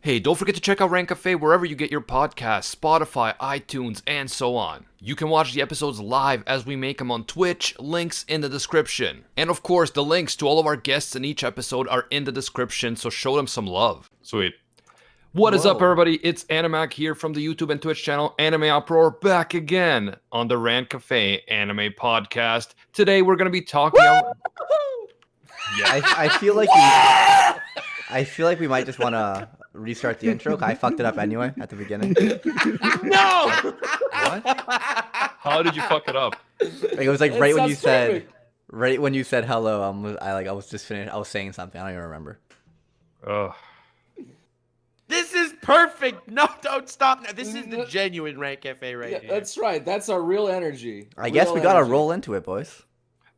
Hey, don't forget to check out Rant Cafe wherever you get your podcasts, Spotify, iTunes, and so on. You can watch the episodes live as we make them on Twitch, links in the description. And of course, the links to all of our guests in each episode are in the description, so show them some love. Sweet. What is up, everybody? It's Animac here from the YouTube and Twitch channel Anime Uproar, back again on the Rant Cafe Anime Podcast. Today we're going to be talking about... Yeah. I feel like we might just want to restart the intro. I fucked it up anyway at the beginning. No! What? How did you fuck it up? Like, it was like right when you said hello. I was just finished. I was saying something. I don't even remember. Ugh. This is perfect. No, don't stop now. This is the genuine Rant Cafe right here. That's right. That's our real energy. I guess we gotta roll into it, boys.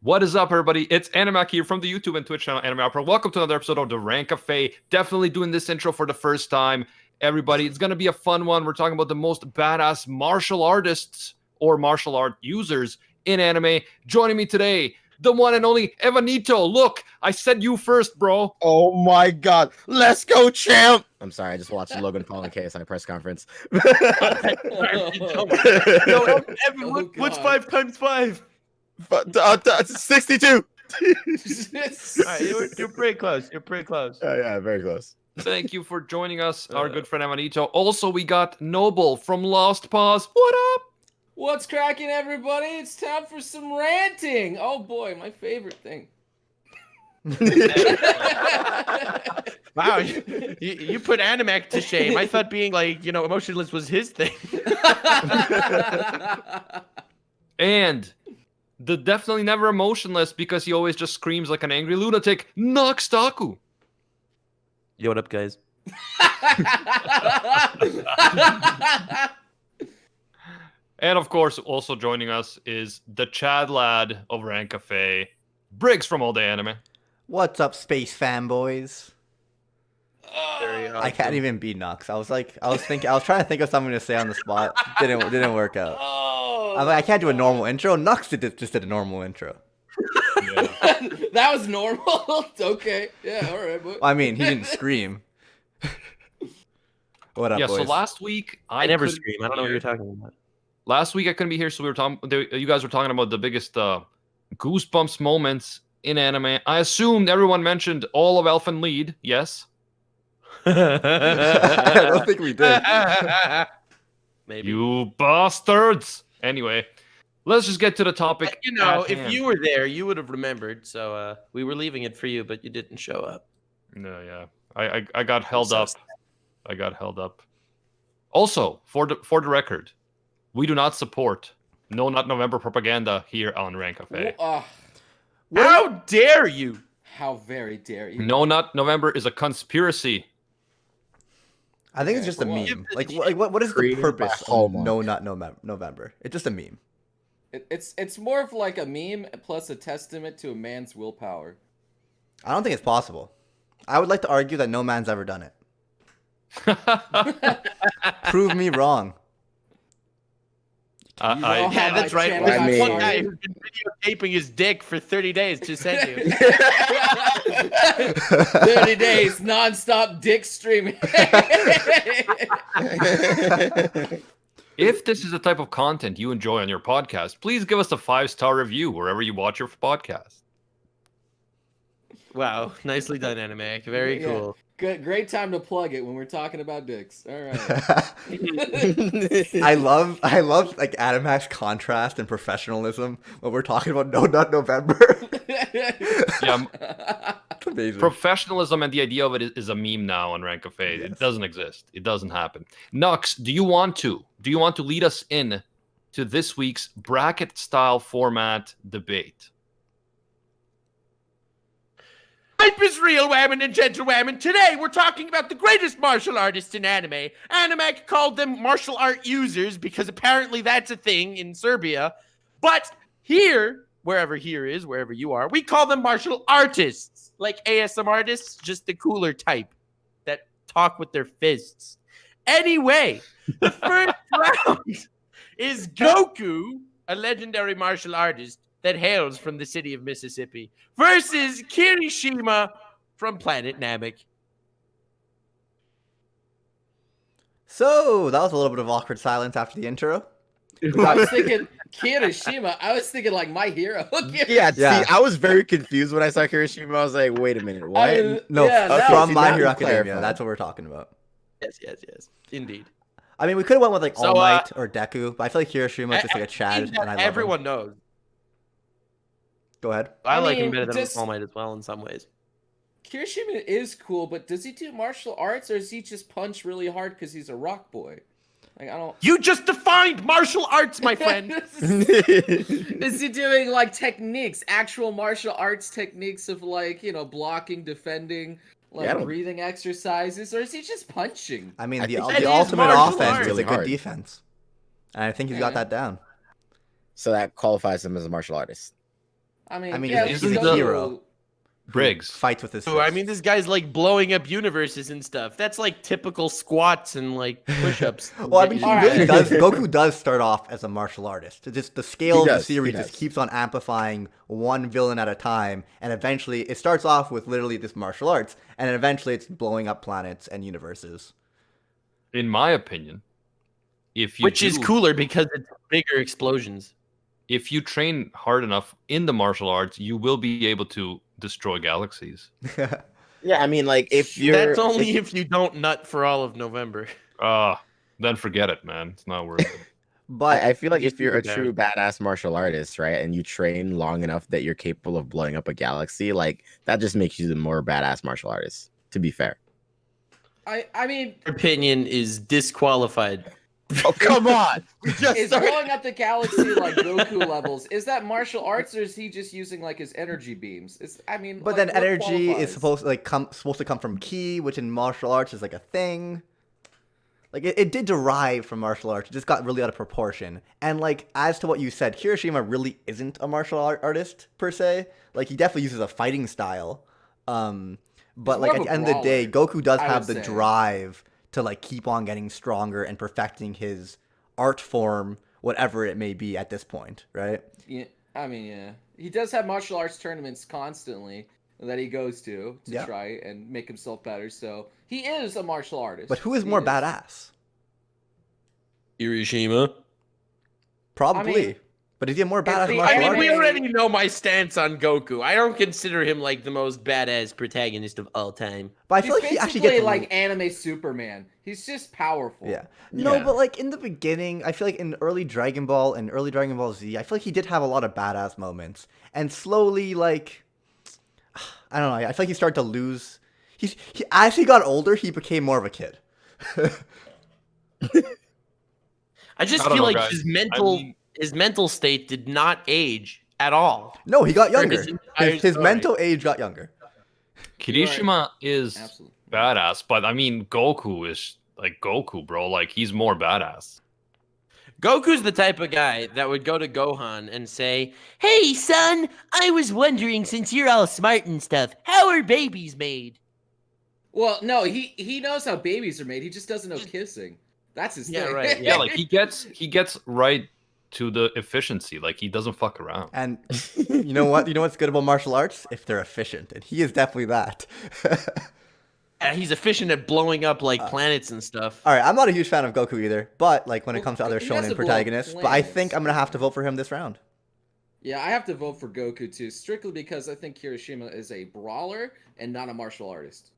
What is up, everybody? It's Animac here from the YouTube and Twitch channel Anime Opera. Welcome to another episode of the Rant Cafe. Definitely doing this intro for the first time. Everybody, it's going to be a fun one. We're talking about the most badass martial artists or martial art users in anime. Joining me today, the one and only Evanito. Look, I said you first, bro. Oh my god. Let's go, champ! I'm sorry, I just watched Logan Paul and KSI press conference. Yo, Evan, what's 5 times 5? 62! Alright, you're pretty close. You're pretty close. Yeah, very close. Thank you for joining us, our good friend Evanito. Also, we got Noble from Lost Pause. What up? What's cracking, everybody? It's time for some ranting. Oh boy, my favorite thing. Wow, you put Animac to shame. I thought being emotionless was his thing. And the definitely never emotionless because he always just screams like an angry lunatic, Nox Taku. Yo, what up, guys? And of course, also joining us is the Chad lad of Rant Cafe, Briggs from All Day Anime. What's up, space fanboys? Very I can't even be Nux. I was trying to think of something to say on the spot. Didn't work out. I'm like, I can't do a normal intro. Nux just did a normal intro. Yeah. That was normal. Okay. Yeah, all right. But... I mean, he didn't scream. What up, Yeah, boys? so last week I never couldn't scream. be I don't know what here. you're talking about. Last week I couldn't be here, so we were talking. You guys were talking about the biggest goosebumps moments in anime. I assumed everyone mentioned all of Elfen Lied. Yes. I don't think we did. Maybe. You bastards. Anyway, let's just get to the topic. You know, at if hand. you were there, you would have remembered. So we were leaving it for you, but you didn't show up. No, yeah, I got held up. I got held up. Also, for the record, we do not support No Not November propaganda here on Rant Cafe. How dare you? How very dare you? No Not November is a conspiracy. I think it's just a for what? meme. Like what is the Created purpose by of Hallmark. No Not November? It's just a meme. It's more of like a meme plus a testament to a man's willpower. I don't think it's possible. I would like to argue that no man's ever done it. Prove me wrong. Yeah, that's right. channel There's I mean- one guy who's been videotaping his dick for 30 days to send you. 30 days non-stop dick streaming. If this is the type of content you enjoy on your podcast, please give us a 5-star review wherever you watch your podcast. Wow, nicely done, Animac. Very Yeah. cool. Good, great time to plug it when we're talking about dicks. All right. I love like Adamac's contrast and professionalism when we're talking about No Not November. Yeah, It's amazing. professionalism and the idea of it is a meme now on Rant Cafe. Yes. It doesn't exist. It doesn't happen. Nux, do you want to lead us in to this week's bracket style format debate? Hype is real, whammon and gentle whammon. Today, we're talking about the greatest martial artists in anime. Animac called them martial art users because apparently that's a thing in Serbia. But here, wherever you are, we call them martial artists. Like ASM artists, just the cooler type that talk with their fists. Anyway, the first round is Goku, a legendary martial artist that hails from the city of Mississippi, versus Kirishima from planet Namek. So that was a little bit of awkward silence after the intro. I was thinking Kirishima. I was thinking like My Hero. Yeah, Yeah. see, I was very confused when I saw Kirishima. I was like, wait a minute, what? No, Yeah, no, from see, My now Hero you Academia. clarify. That's what we're talking about. Yes. Indeed. I mean, we could have went with like So, All Might or Deku, but I feel like Hiroshima is just like a I Chad, think that and I love him. everyone knows. Go ahead. I like mean, him better than just- All Might as well in some ways. Kirishima is cool, but does he do martial arts or does he just punch really hard because he's a rock boy? Like I don't. You just defined martial arts, my friend. Is he doing like techniques, actual martial arts techniques of like blocking, defending, like Yeah, I don't- breathing exercises, or is he just punching? I mean, I the think that is ultimate martial offense arts. is a good Hard. defense, and I think he's got Yeah. that down. So that qualifies him as a martial artist. I mean, I mean, yeah, he's he's a also- hero. Briggs. Fights with his. So, I fists. mean, this guy's like blowing up universes and stuff. That's like typical squats and like push-ups. Well, I mean, he All really right. does. Goku does start off as a martial artist. Just the scale of the does, he series does. just keeps on amplifying one villain at a time, and eventually it starts off with literally this martial arts, and then eventually it's blowing up planets and universes. In my opinion, if you Which is do- cooler because it's bigger explosions. if you train hard enough in the martial arts, you will be able to destroy galaxies. Yeah, I mean, like if you're That's only if you don't nut for all of November. Then forget it, man. It's not worth it. But I feel like if you're a Yeah. true badass martial artist, right, and you train long enough that you're capable of blowing up a galaxy, like that just makes you the more badass martial artist. To be fair. I mean, Your opinion is disqualified. Oh come on! is blowing up the galaxy like Goku levels? Is that martial arts or is he just using like his energy beams? but like, then what energy qualifies? is supposed to come from ki, which in martial arts is like a thing. Like it did derive from martial arts. It just got really out of proportion. And like as to what you said, Hiroshima really isn't a martial artist per se. Like he definitely uses a fighting style. But He's like more at of the a end of the day, brawler, Goku does I have would the say. drive to like keep on getting stronger and perfecting his art form, whatever it may be at this point, right? Yeah, I mean, yeah, he does have martial arts tournaments constantly that he goes to Yeah. try and make himself better. So he is a martial artist. But who is He more badass? Hiroshima. Probably. mean, but is he a more the badass martial I mean, artist? we already know my stance on Goku. I don't consider him like the most badass protagonist of all time. But I He's feel like he actually basically gets like anime Superman. He's just powerful. Yeah. No, Yeah. but like in the beginning, I feel like in early Dragon Ball and early Dragon Ball Z, I feel like he did have a lot of badass moments. And slowly, like, I don't know, I feel like he started to lose. He as he got older, he became more of a kid. I just I don't feel know, like guys. his mental state did not age at all. No, he got For younger. his entire His story. mental age got younger. Kirishima is Absolutely. badass, but I mean, Goku is like Goku, bro. Like he's more badass. Goku's the type of guy that would go to Gohan and say, "Hey, son, I was wondering, since you're all smart and stuff, how are babies made?" Well, no, he knows how babies are made. He just doesn't know kissing. That's his Yeah, thing. right, Yeah, like he gets right to the efficiency. Like he doesn't fuck around. And you know what? You know what's good about martial arts? If they're efficient. And he is definitely that. Yeah, he's efficient at blowing up like planets and stuff. All right, I'm not a huge fan of Goku either, but like when it Well, comes to other he shonen doesn't blow up protagonists, but I think planets. I'm gonna have to vote for him this round. Yeah, I have to vote for Goku too, strictly because I think Kirishima is a brawler and not a martial artist.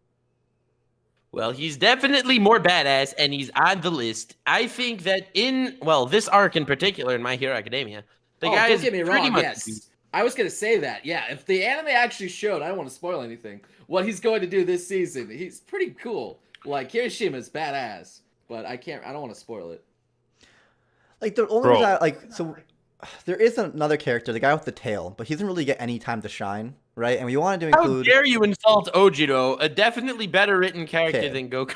Well, he's definitely more badass, and he's on the list. I think that this arc in particular in My Hero Academia, the guy don't is get me pretty wrong. much Yes, I was gonna say that. Yeah, if the anime actually showed, I don't want to spoil anything. What he's going to do this season, he's pretty cool. Like Kirishima's badass, but I don't want to spoil it. Like the only Bro. reason there is another character, the guy with the tail, but he doesn't really get any time to shine, right? And we wanted to How include dare you insult Ojiro, a definitely better written character Okay. than Goku?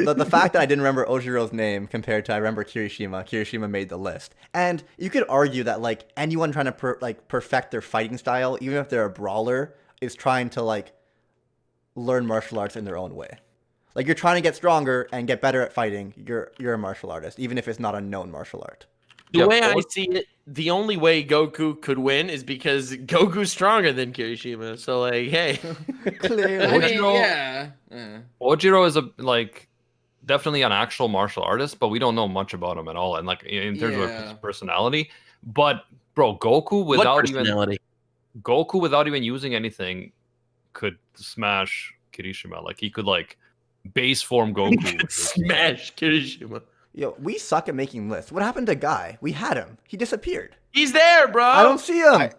well, the fact that I didn't remember Ojiro's name compared to I remember Kirishima made the list. And you could argue that like anyone trying to perfect their fighting style, even if they're a brawler, is trying to like learn martial arts in their own way. Like you're trying to get stronger and get better at fighting. You're a martial artist, even if it's not a known martial art. The Yeah, way I Oj- see it, the only way Goku could win is because Goku's stronger than Kirishima. So, like, hey. I Clearly. mean, Ojiro- yeah. Ojiro is a like definitely an actual martial artist, but we don't know much about him at all. And like in terms of his personality, but bro, Goku without even using anything could smash Kirishima. Like he could like base form Goku. Smash Kirishima. Yo, we suck at making lists. What happened to Guy? We had him. He disappeared. He's there, bro. I don't see him.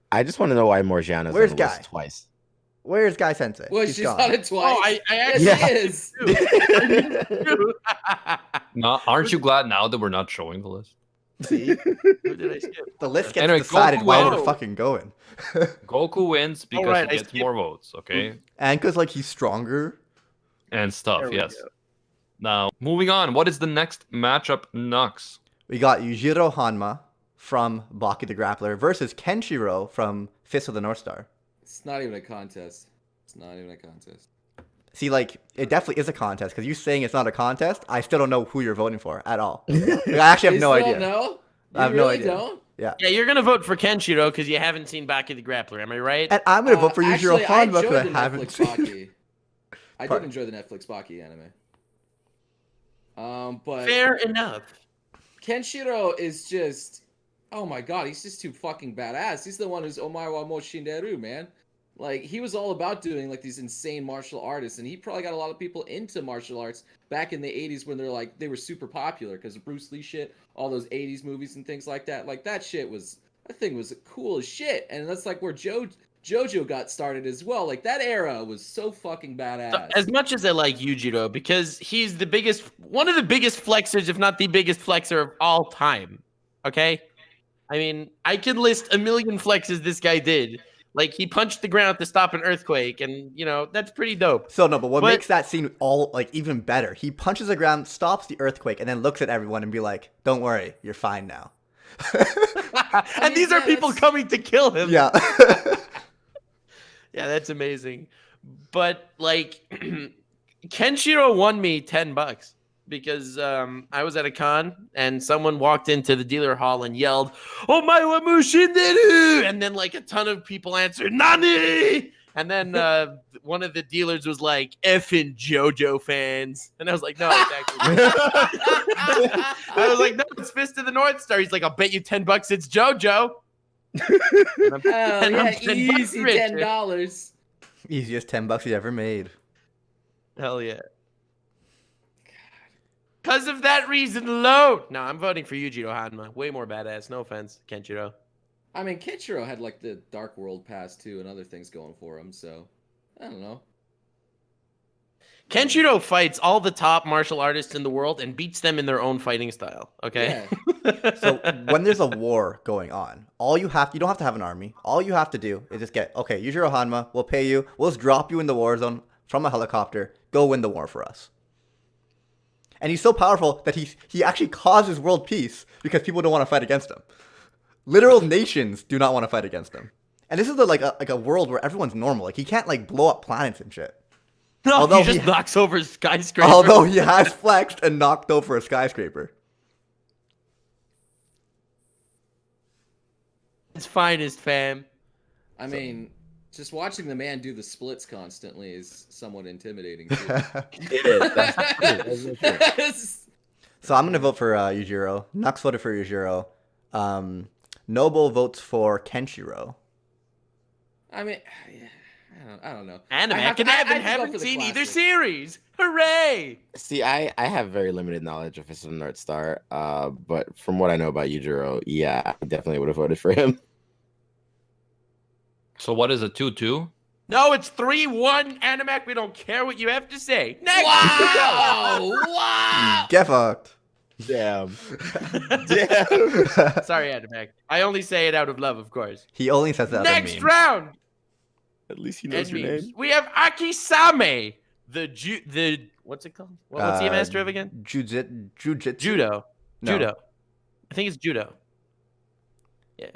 I just want to know why Morgiana's Where's on the Guy? list twice. Where's Guy Sensei? Well, she's on it twice. Oh, I actually Yes, she is. No, aren't you glad now that we're not showing the list? See? Who did I skip? The list gets Anyway, decided Goku while wins. we're fucking going. Goku wins because Alright, he I gets skipped- more votes, okay? And because, like, he's stronger. And stuff, There we yes. go. Now, moving on. What is the next matchup, Nux? We got Yujiro Hanma from Baki the Grappler versus Kenshiro from Fist of the North Star. It's not even a contest. It's not even a contest. See, like, it definitely is a contest, because you saying it's not a contest, I still don't know who you're voting for at all. Like, I actually have You no still idea. know? I have You no really idea. Don't? Yeah. Yeah, you're gonna vote for Kenshiro because you haven't seen Baki the Grappler. Am I right? And I'm going to vote for Yujiro Actually, Hanma because I enjoyed the haven't Netflix seen Baki. I did Pardon? enjoy the Netflix Baki anime. But Fair enough. Kenshiro is just, oh my god, he's just too fucking badass. He's the one who's Omae wa mo shinderu, man. Like, he was all about doing like these insane martial artists, and he probably got a lot of people into martial arts back in the 80s when they were super popular because of Bruce Lee shit, all those 80s movies and things like that. Like, that thing was cool as shit. And that's like where JoJo got started as well. Like, that era was so fucking badass. As much as I like Yujiro, because he's one of the biggest flexors, if not the biggest flexor of all time. Okay? I mean, I could list a million flexes this guy did. Like, he punched the ground to stop an earthquake, and, that's pretty dope. So, no, but what makes that scene even better, he punches the ground, stops the earthquake, and then looks at everyone and be like, don't worry, you're fine now. And these are people coming to kill him. Yeah. Yeah, that's amazing. But like Kenshiro won me $10 because I was at a con and someone walked into the dealer hall and yelled, "Oh my wa mushinderu!" And then like a ton of people answered, "Nani?" And then one of the dealers was like, "Effing JoJo fans." And I was like, "No, it's actually." I was like, "No, it's Fist of the North Star." He's like, "I'll bet you $10 it's JoJo." And I'm yeah, $10 easy richer. $10. Easiest $10 he's ever made. Hell yeah. Because of that reason alone. No, I'm voting for Yujiro Hanma. Way more badass. No offense, Kenshiro. I mean, Kenshiro had like the Dark World Pass too and other things going for him, so I don't know. Kenshiro fights all the top martial artists in the world and beats them in their own fighting style. Okay. Yeah. So when there's a war going on, you don't have to have an army. All you have to do is just okay, Yujiro Hanma, we'll pay you. We'll just drop you in the war zone from a helicopter. Go win the war for us. And he's so powerful that he actually causes world peace because people don't want to fight against him. Literal nations do not want to fight against him. And this is a world where everyone's normal. Like, he can't like blow up planets and shit. No, Although he just knocks over skyscrapers. Although he has flexed and knocked over a skyscraper. His finest, fam. I mean, just watching the man do the splits constantly is somewhat intimidating. It is. That's true. So I'm gonna vote for Yujiro. Nux voted for Yujiro. Noble votes for Kenshiro. I mean, yeah, I don't know. Anime. I have to- I I have to go haven't for the seen either classic. series. Hooray! See, I have very limited knowledge of Fist of the North Star, but from what I know about Yujiro, yeah, I definitely would have voted for him. So what is it, 2-2? No, it's 3-1 Animac. We don't care what you have to say. Next. Wow! Wow! Get fucked. Damn. Sorry, Animac. I only say it out of love, of course. He only says that. Next round. At least he And knows your memes. name. We have Akisame, the what's it called? What's he a master of again? Jujitsu. Judo. No. Judo. I think it's judo. Yeah.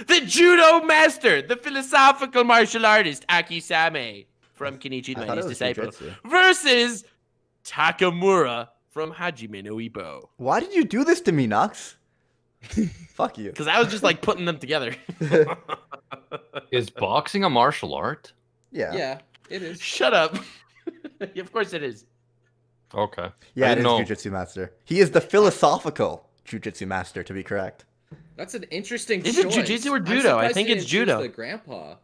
The judo master, the philosophical martial artist Akisame from Kenichi I thought and it his was disciple jujitsu. versus Takamura from Hajime no Ippo. Why did you do this to me, Nux? Fuck you. Because I was just like putting them together. Is boxing a martial art? Yeah. Yeah, it is. Shut up. Of course it is. Okay. Yeah, I it didn't is know. Jujutsu Master. He is the philosophical Jujutsu Master, to be correct. That's an interesting Is it choice. jujitsu or I'm judo? I surprised think he it's didn't choose judo. the grandpa.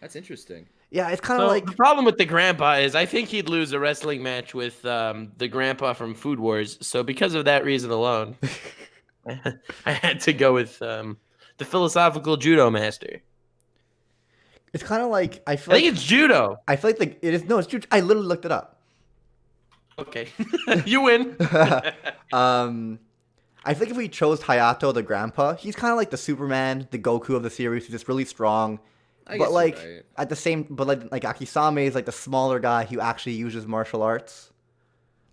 That's interesting. Yeah, it's kind of So like the problem with the grandpa is I think he'd lose a wrestling match with the grandpa from Food Wars. So because of that reason alone, I had to go with the philosophical judo master. it's kind of like I I feel like think it's judo. I feel like it is no, it's Jujutsu. I literally looked it up. Okay, you win. I think if we chose Hayato, the grandpa, he's kind of like the Superman, the Goku of the series. He's just really strong. I guess But you're like right. at the same, but like Akisame is like the smaller guy who actually uses martial arts,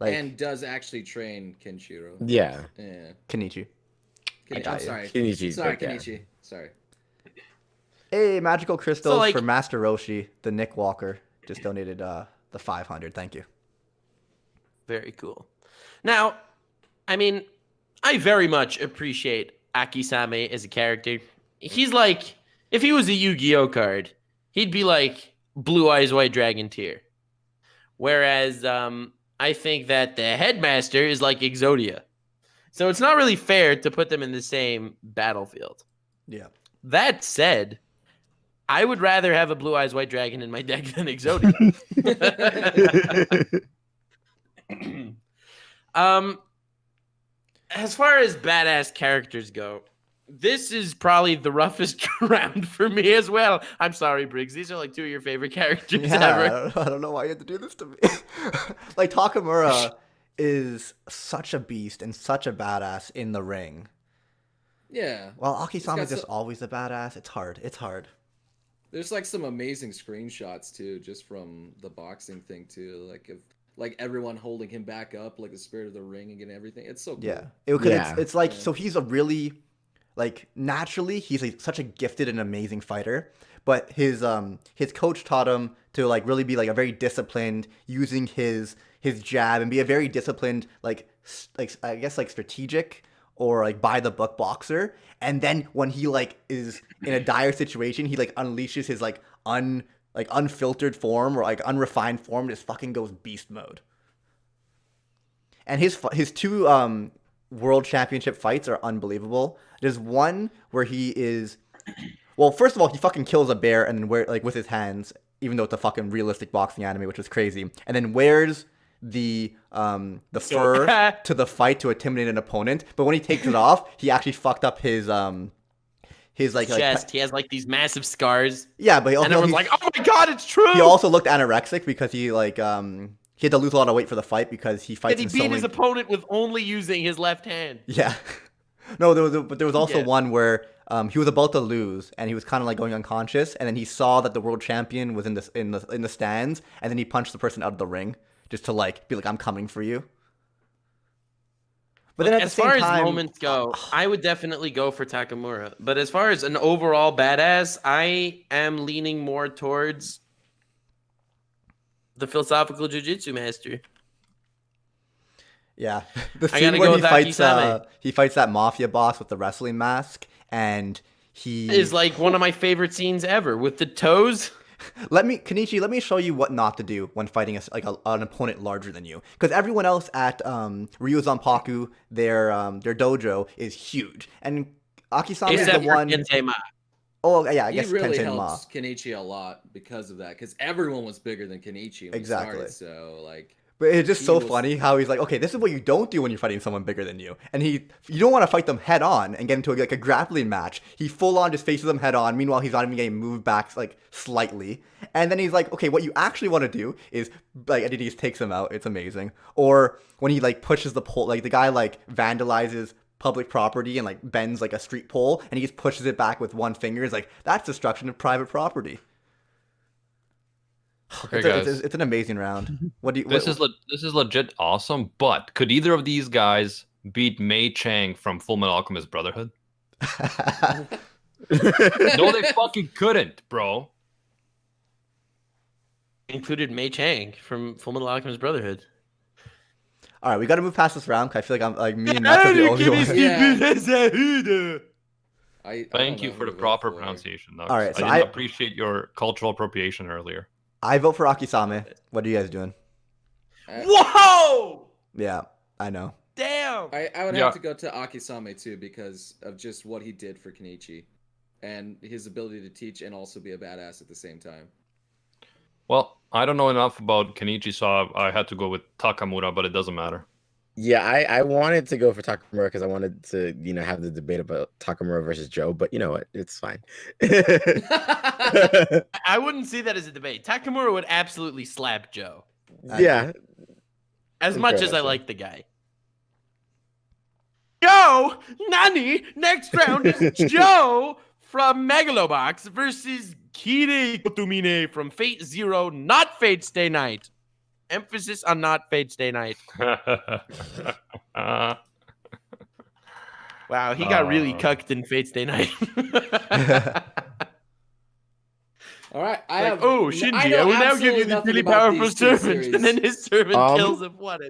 like And does actually train Kenshiro. Yeah. Yeah. Kenichi. I'm got you. sorry. Kenichi's Sorry, big, yeah. Kenichi. Sorry. Hey, magical crystals like- for Master Roshi, the Nick Walker, just donated the 500. Thank you. Very cool. Now, I mean, I very much appreciate Akisame as a character. He's like, if he was a Yu-Gi-Oh card, he'd be like Blue Eyes White Dragon tier. Whereas I think that the Headmaster is like Exodia. So it's not really fair to put them in the same battlefield. Yeah. That said, I would rather have a Blue Eyes White Dragon in my deck than Exodia. As far as badass characters go, this is probably the roughest round for me as well. I'm sorry, Briggs. These are like two of your favorite characters ever. I don't know why you had to do this to me. Like Takamura is such a beast and such a badass in the ring. Yeah. While Akisame got is just so- always a badass, it's hard. It's hard. There's like some amazing screenshots too, just from the boxing thing too. Like if like everyone holding him back up, like the spirit of the ring and everything. It's so cool. Yeah. Yeah. It's like, Yeah. so he's a really, like, naturally, he's such a gifted and amazing fighter. But his coach taught him to, like, really be, like, a very disciplined, using his jab and be a very disciplined, like I guess, like, strategic or, like, by-the-book boxer. And then when he, like, is in a dire situation, he, like, unleashes his, like, unfiltered form or, like, unrefined form, just fucking goes beast mode. And his two world championship fights are unbelievable. There's one where he is, well, first of all, he fucking kills a bear and with his hands, even though it's a fucking realistic boxing anime, which is crazy. And then wears the fur to the fight to intimidate an opponent. But when he takes it off, he actually fucked up his Chest. He has like these massive scars. yeah, but And everyone's like, oh my god, it's true! he also looked anorexic because he had to lose a lot of weight for the fight because he fights And he in so beat many... his opponent with only using his left hand. Yeah. No, there was also Yeah. one where he was about to lose and he was kind of like going unconscious, and then he saw that the world champion was in the stands, and then he punched the person out of the ring just to like be like, I'm coming for you. But then at As the same far time, as moments go, I would definitely go for Takamura. But as far as an overall badass, I am leaning more towards the philosophical jujitsu master. yeah, the I scene gotta where go he with Akisame. he fights that mafia boss with the wrestling mask, and he Is like one of my favorite scenes ever with the toes. Kenichi, let me show you what not to do when fighting an opponent larger than you. Because everyone else at Ryu Zanpaku, their dojo is huge, and Akisame is the Except for one. Kensei Ma. Oh yeah, I He guess really Kenshin Ma. helps Kenichi a lot because of that. Because everyone was bigger than Kenichi when Exactly. he started. So like, But it's just He so was- funny how he's like, okay, this is what you don't do when you're fighting someone bigger than you. And you don't want to fight them head on and get into like a grappling match. He full on just faces them head on. Meanwhile, he's not even getting moved back like slightly. And then he's like, okay, what you actually want to do is like, and he just takes him out. It's amazing. Or when he like pushes the pole, like the guy like vandalizes public property and like bends like a street pole, and he just pushes it back with one finger. It's like, that's destruction of private property. Okay, It's, guys. it's an amazing round. What do you? This is legit awesome, but could either of these guys beat Mei Chang from Full Metal Alchemist Brotherhood? No, they fucking couldn't, bro. Included Mei Chang from Fullmetal Alchemist Brotherhood. All right, we got to move past this round because I feel like I'm like me and Matt are the only ones. I Thank don't you know for who the to vote proper for. pronunciation. Nux. All right, so I didn't I- appreciate your cultural appropriation earlier. I vote for Akisame. What are you guys doing? Whoa! Yeah, I know. Damn. I would Yeah. have to go to Akisame too because of just what he did for Kenichi and his ability to teach and also be a badass at the same time. Well, I don't know enough about Kenichi, so I had to go with Takamura, but it doesn't matter. Yeah, I wanted to go for Takamura because I wanted to, have the debate about Takamura versus Joe, but you know what? It's fine. I wouldn't see that as a debate. Takamura would absolutely slap Joe. Yeah. As Fair much as I enough, like the guy. Yo, Nani, next round is Joe from Megalo Box versus Kire Kotomine from Fate Zero, not Fate Stay Night. Emphasis on not Fate Stay Night. Wow, he got really cucked in Fate Stay Night. All right, Shinji, I know will now give absolutely you the nothing really about powerful these two servant, series. and then his servant kills him. What?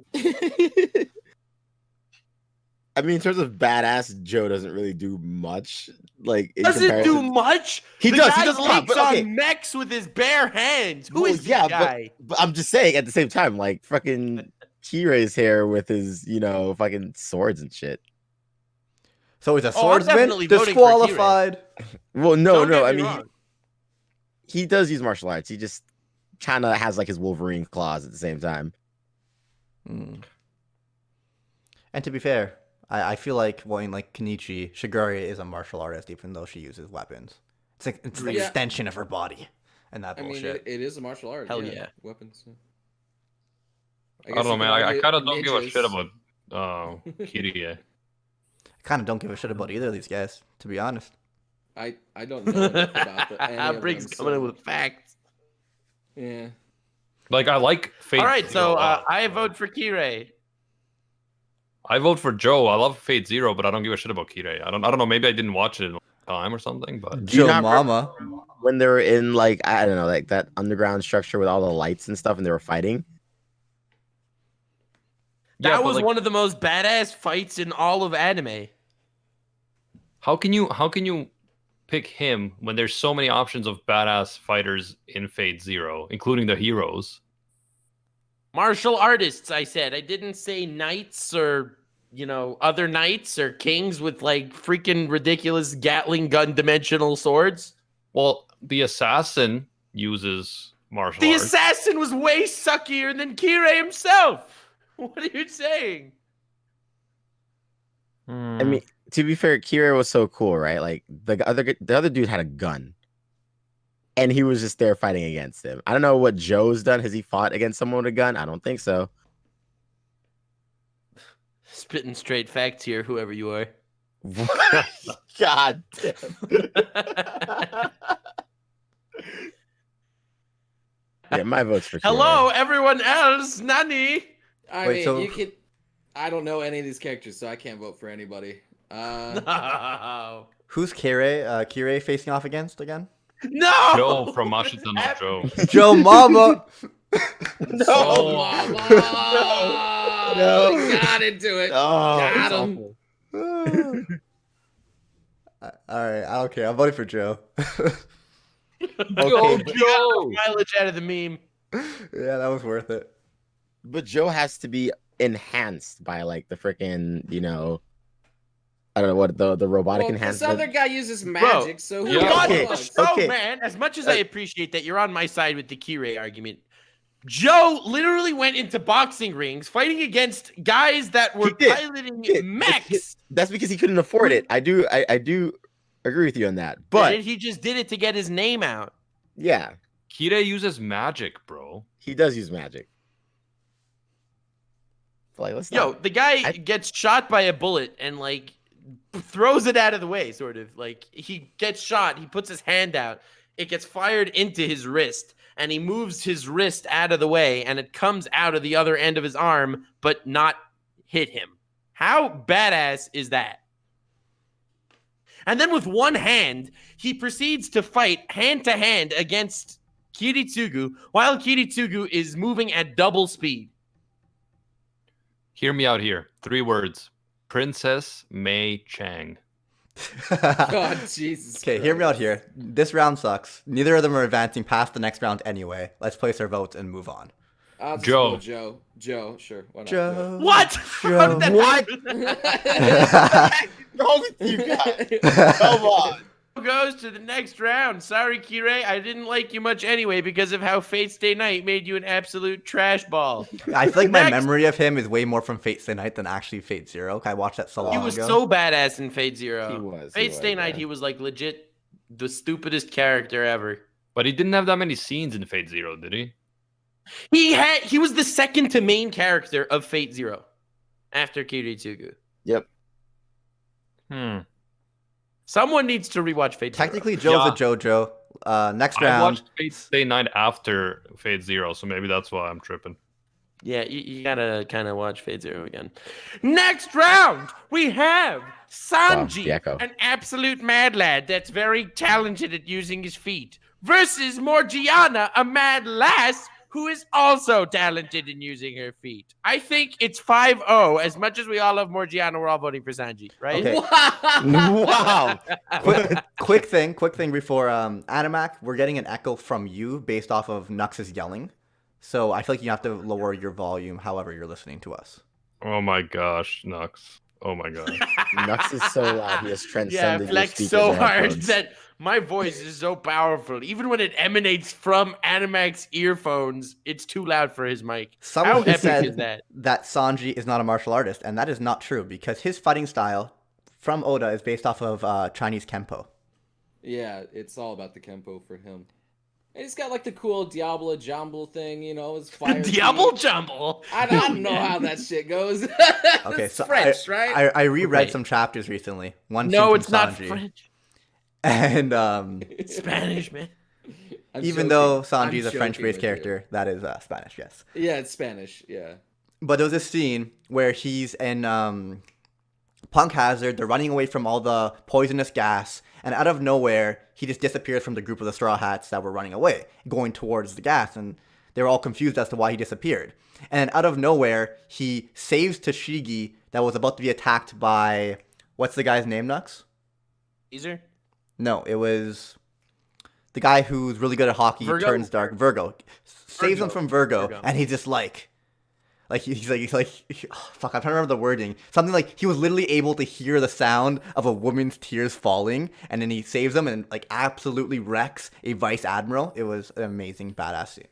I mean, in terms of badass, Joe doesn't really do much. Like, in Doesn't do comparison- much. He The does. guy He does a lot. takes But okay, on mechs with his bare hands. Who Well, is this yeah, guy? but I'm just saying at the same time, like fucking Kirei's here with his, fucking swords and shit. So he's a I'm swordsman? definitely voting for Disqualified. Well, no, Don't I get me mean, wrong. he does use martial arts. He just kind of has like his Wolverine claws at the same time. Mm. And to be fair, I feel like Kenichi, Shigure is a martial artist even though she uses weapons. It's an Yeah. extension of her body and that I mean, bullshit. it is a martial art. Hell yeah. Weapons. Yeah. I don't know, man. I kind of don't give a ninjas. shit about Kirie. I kind of don't give a shit about either of these guys, to be honest. I don't know enough about any of Briggs them, coming in so- with facts. Yeah. Like, I like Fate. All right, Zero so a lot. I vote for Kirei. I vote for Joe. I love Fate Zero, but I don't give a shit about Kirei. I don't know. Maybe I didn't watch it in a long time or something, but Do you Joe not Mama. When they were in like, I don't know, like that underground structure with all the lights and stuff, and they were fighting. That Yeah, but, was like, one of the most badass fights in all of anime. How can you pick him when there's so many options of badass fighters in Fate Zero, including the heroes? Martial artists, I said. I didn't say knights or, other knights or kings with like freaking ridiculous Gatling gun dimensional swords. Well, the assassin uses martial The arts. assassin was way suckier than Kirei himself. What are you saying? I mean, to be fair, Kira was so cool, right? Like the other dude had a gun, and he was just there fighting against him. I don't know what Joe's done. Has he fought against someone with a gun? I don't think so. Spitting straight facts here, whoever you are. God damn. Yeah, my vote's for Kira. Hello, everyone else. Nani. I Wait, mean, so- you could. I don't know any of these characters, so I can't vote for anybody. No. Who's Kirei facing off against again? No. Joe from Mashita no Joe. Joe Mama. No. Oh, mama! No. We got into it. Oh, Got it's him. awful. All right, I don't care. I'm voting for Joe. Go, but- Joe. Mileage out of the meme. Yeah, that was worth it. But Joe has to be enhanced by like the freaking, I don't know what the robotic Well, this enhancement. other guy uses magic, so Yeah. who God, okay, fucks? so, okay. man, as much as I appreciate that you're on my side with the Kirei argument, Joe literally went into boxing rings fighting against guys that were He did. piloting He did. mechs. That's because he couldn't afford it. I do agree with you on that. But And he just did it to get his name out. yeah, Kirei uses magic, bro. he does use magic. Like, let's Yo, not. the guy I- gets shot by a bullet and like throws it out of the way, sort of. Like he gets shot, he puts his hand out, it gets fired into his wrist, and he moves his wrist out of the way, and it comes out of the other end of his arm, but not hit him. How badass is that? And then with one hand, he proceeds to fight hand to hand against Kiritsugu while Kiritsugu is moving at double speed. Hear me out here. 3 words. Princess Mei Chang. God, Jesus. Okay, hear me out Christ. here. This round sucks. Neither of them are advancing past the next round anyway. Let's place our votes and move on. I'll just Joe. go Joe. Joe, sure. Why not? Joe. What? How Joe. did that What? happen? wrong with you guys? Come on. Goes to the next round. Sorry, Kirei, I didn't like you much anyway because of how Fate Stay Night made you an absolute trash ball. I feel like my Next. memory of him is way more from Fate Stay Night than actually Fate Zero. I watched that so long He ago. was so badass in Fate Zero. He was, Fate Stay Night, yeah. he was like legit the stupidest character ever. But he didn't have that many scenes in Fate Zero, did he? He was the second to main character of Fate Zero after Kiritsugu. Yep. Someone needs to rewatch Fate Zero. Technically, Joe's a JoJo. Next I round. watched Fate Stay Night after Fate Zero, so maybe that's why I'm tripping. Yeah, you gotta kind of watch Fate Zero again. Next round, we have Sanji, the echo. an absolute mad lad that's very talented at using his feet, versus Morgiana, a mad lass who is also talented in using her feet. I think it's 5-0. As much as we all love Morgiana, we're all voting for Sanji, right? Okay. Wow. quick thing before Animac, we're getting an echo from you based off of Nux's yelling. So I feel like you have to lower your volume however you're listening to us. Oh my gosh, Nux. Oh my god. Nux is so loud. He has Yeah, transcended your flex speakers so and hard headphones. that my voice is so powerful. Even when it emanates from Animax earphones, it's too loud for his mic. Someone How who epic said is that? that Sanji is not a martial artist, and that is not true because his fighting style from Oda is based off of Chinese Kenpo. Yeah, it's all about the Kenpo for him. And he's got like the cool Diablo Jumble thing, you know, his fire. Diablo feet. Jumble. I don't know how that shit goes. Okay, It's so French, right? I reread Right. some chapters recently. One No, scene it's from not Sanji. French. And It's Spanish, man. I'm even joking. though I'm Sanji is a joking French-based with you. character, that is Spanish, yes. Yeah, it's Spanish. Yeah. But there was this scene where he's in Punk Hazard, they're running away from all the poisonous gas, and out of nowhere, he just disappears from the group of the Straw Hats that were running away, going towards the gas, and they were all confused as to why he disappeared. And out of nowhere, he saves Tashigi that was about to be attacked by, what's the guy's name, Nux? Caesar? No, it was the guy who's really good at hockey, Virgo? turns dark, Virgo. Saves him Virgo. from Virgo, Virgo. and he's just like he's like, oh, fuck, I'm trying to remember the wording. Something like he was literally able to hear the sound of a woman's tears falling, and then he saves them and like absolutely wrecks a vice admiral. It was an amazing, badass scene.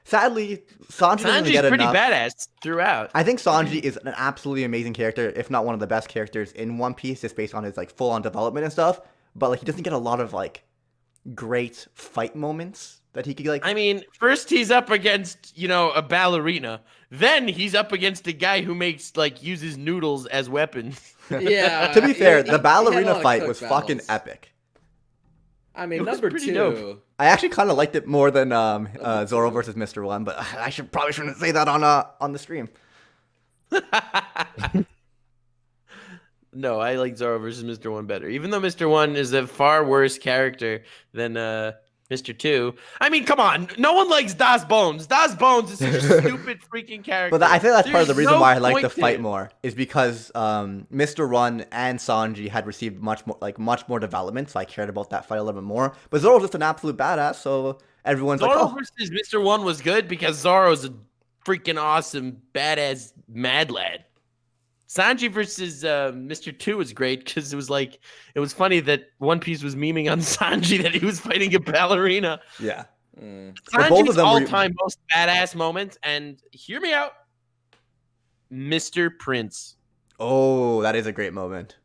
Sadly, Sanji doesn't Sanji's get pretty enough. badass throughout. I think Sanji is an absolutely amazing character, if not one of the best characters in One Piece, just based on his like full-on development and stuff. But like he doesn't get a lot of like great fight moments that he could like. I mean, first he's up against, a ballerina. Then he's up against a guy who uses noodles as weapons. Yeah. to be fair, he the had a ballerina lot of fight cook was fucking battles. epic. I mean, It was number pretty 2. dope. I actually kind of liked it more than Zoro versus Mr. One, but I probably shouldn't say that on the stream. No, I like Zoro versus Mr. One better. Even though Mr. One is a far worse character than Mr. Two. I mean, come on. No one likes Das Bones. Das Bones is such a stupid freaking character. But I think that's part of the There's reason no why I like point the to fight it. more is because Mr. One and Sanji had received much more development, so I cared about that fight a little bit more. But Zoro's just an absolute badass, so everyone's Zoro like, oh, versus Mr. One was good because Zoro's a freaking awesome, badass mad lad. Sanji versus Mr. Two was great because it was funny that One Piece was memeing on Sanji that he was fighting a ballerina. yeah. But both of Sanji's them were- all-time most badass moment, and hear me out, Mr. Prince. Oh, that is a great moment.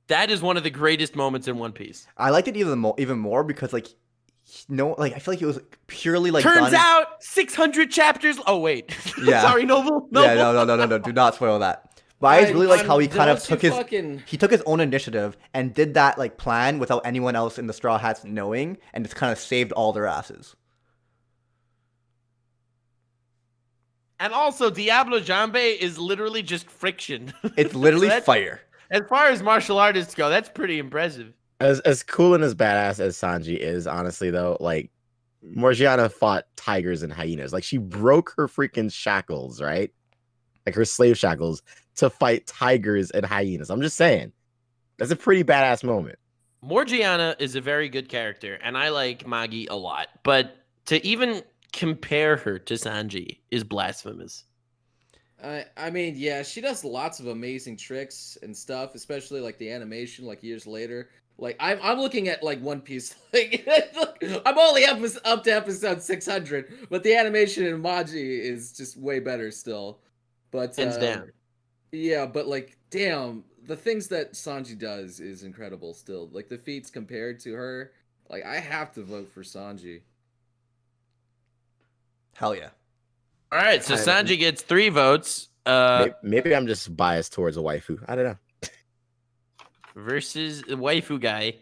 That is one of the greatest moments in One Piece. I liked it even more because I feel like it was purely like Turns done. out 600 chapters. Oh wait, Yeah. sorry, Noble. Yeah, no, do not spoil that. But I just really like how he kind of Don't took you his fucking- he took his own initiative and did that like plan without anyone else in the Straw Hats knowing, and just kind of saved all their asses. And also, Diablo Jambe is literally just friction. It's literally that's- fire. As far as martial artists go, that's pretty impressive. As cool and as badass as Sanji is, honestly though, like Morgiana fought tigers and hyenas. Like she broke her freaking shackles, right? Like her slave shackles to fight tigers and hyenas. I'm just saying. That's a pretty badass moment. Morgiana is a very good character, and I like Magi a lot. But To even compare her to Sanji is blasphemous. I mean, yeah, she does lots of amazing tricks and stuff, especially like the animation, like years later. Like I'm looking at like One Piece. Like I'm only up to episode 600, but the animation in Maji is just way better still. But Hands down. yeah, but like, damn, the things that Sanji does is incredible still. Like the feats compared to her, like I have to vote for Sanji. Hell yeah. All right, so Sanji gets 3 votes. Maybe I'm just biased towards a waifu. I don't know. Versus the waifu guy.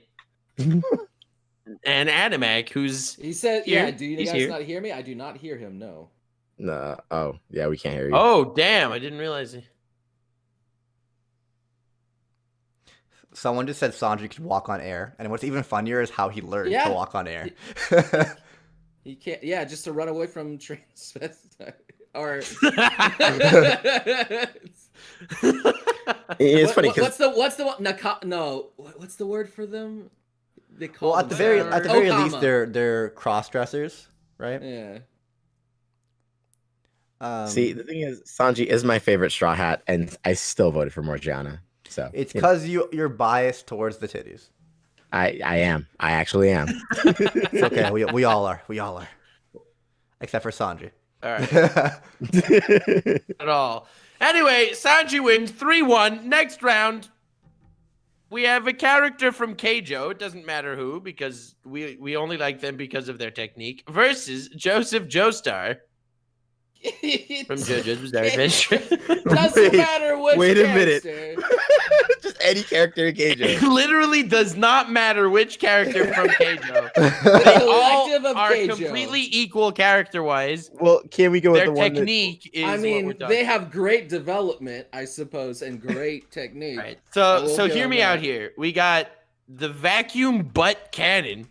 And Animac, who's He said, here. "Yeah, do you He's guys here. not hear me? I do not hear him. No." No. Oh, yeah, we can't hear you. Oh, damn, I didn't realize it. Someone just said Sanji could walk on air, and what's even funnier is how he learned Yeah. to walk on air. He can't. Yeah, just to run away from trains. Or It's funny because what's the one? No, what's the word for them? They call Well, at the them very least, Okama. they're cross dressers, right? Yeah. see, the thing is, Sanji is my favorite Straw Hat, and I still voted for Morgiana. So It's you know, because you're biased towards the titties. I am. I actually am. It's okay. We all are. We all are. Except for Sanji. All right. At all. Anyway, Sanji wins 3-1. Next round, we have a character from Keijo. It doesn't matter who, because we only like them because of their technique. Versus Joseph Joestar from JoJo's Bizarre Adventure. Doesn't matter which wait a minute. character. Just any character in It Keijo. literally does not matter which character from Keijo. They all Collective of are Keijo. completely equal character-wise. Well, can we go with Their the one that? technique is I what we're mean, talking they have great development, I suppose, and great technique. Right. I So will so give hear them me that. out here. We got the vacuum butt cannon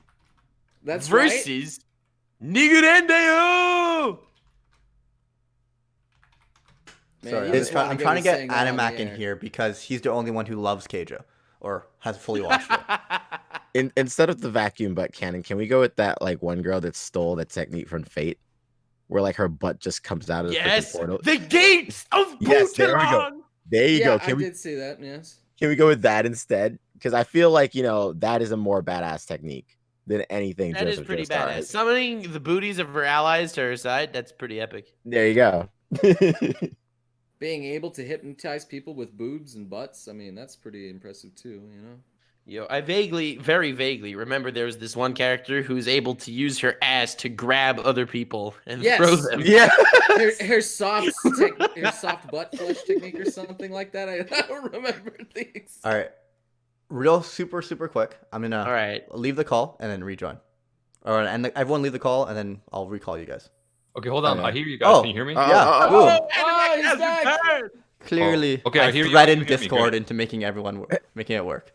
That's right. versus Nigurendeo. Man, Sorry, you just wanna I'm get trying me to get saying that on the Animac in air. here because he's the only one who loves Keijo or has fully watched it. Instead of the vacuum butt cannon, can we go with that like one girl that stole the technique from Fate, where like her butt just comes out of the freaking Yes, portal? the gates of Yes, there we go. Butelon. There you Yeah, go. I did see that. Yes. Can we go with that instead? Because I feel like that is a more badass technique than anything. That is Joseph pretty Joestar badass. has. Summoning the booties of her allies to her side, that's pretty epic. There you go. Being able to hypnotize people with boobs and butts, I mean, that's pretty impressive too, you know? Yo, I very vaguely remember there was this one character who's able to use her ass to grab other people and Yes. throw them. Yeah. Her soft butt flush technique or something like that. I don't remember things. All right. Real super quick. I'm going All to right. leave the call and then rejoin. And everyone leave the call and then I'll recall you guys. Okay, hold on. Okay. I hear you guys. Oh. Can you hear me? Yeah. Oh, Boom. Oh, he's Has back. returned. Clearly, okay, I I hear you. threatened You hear me, Discord great. into making making it work.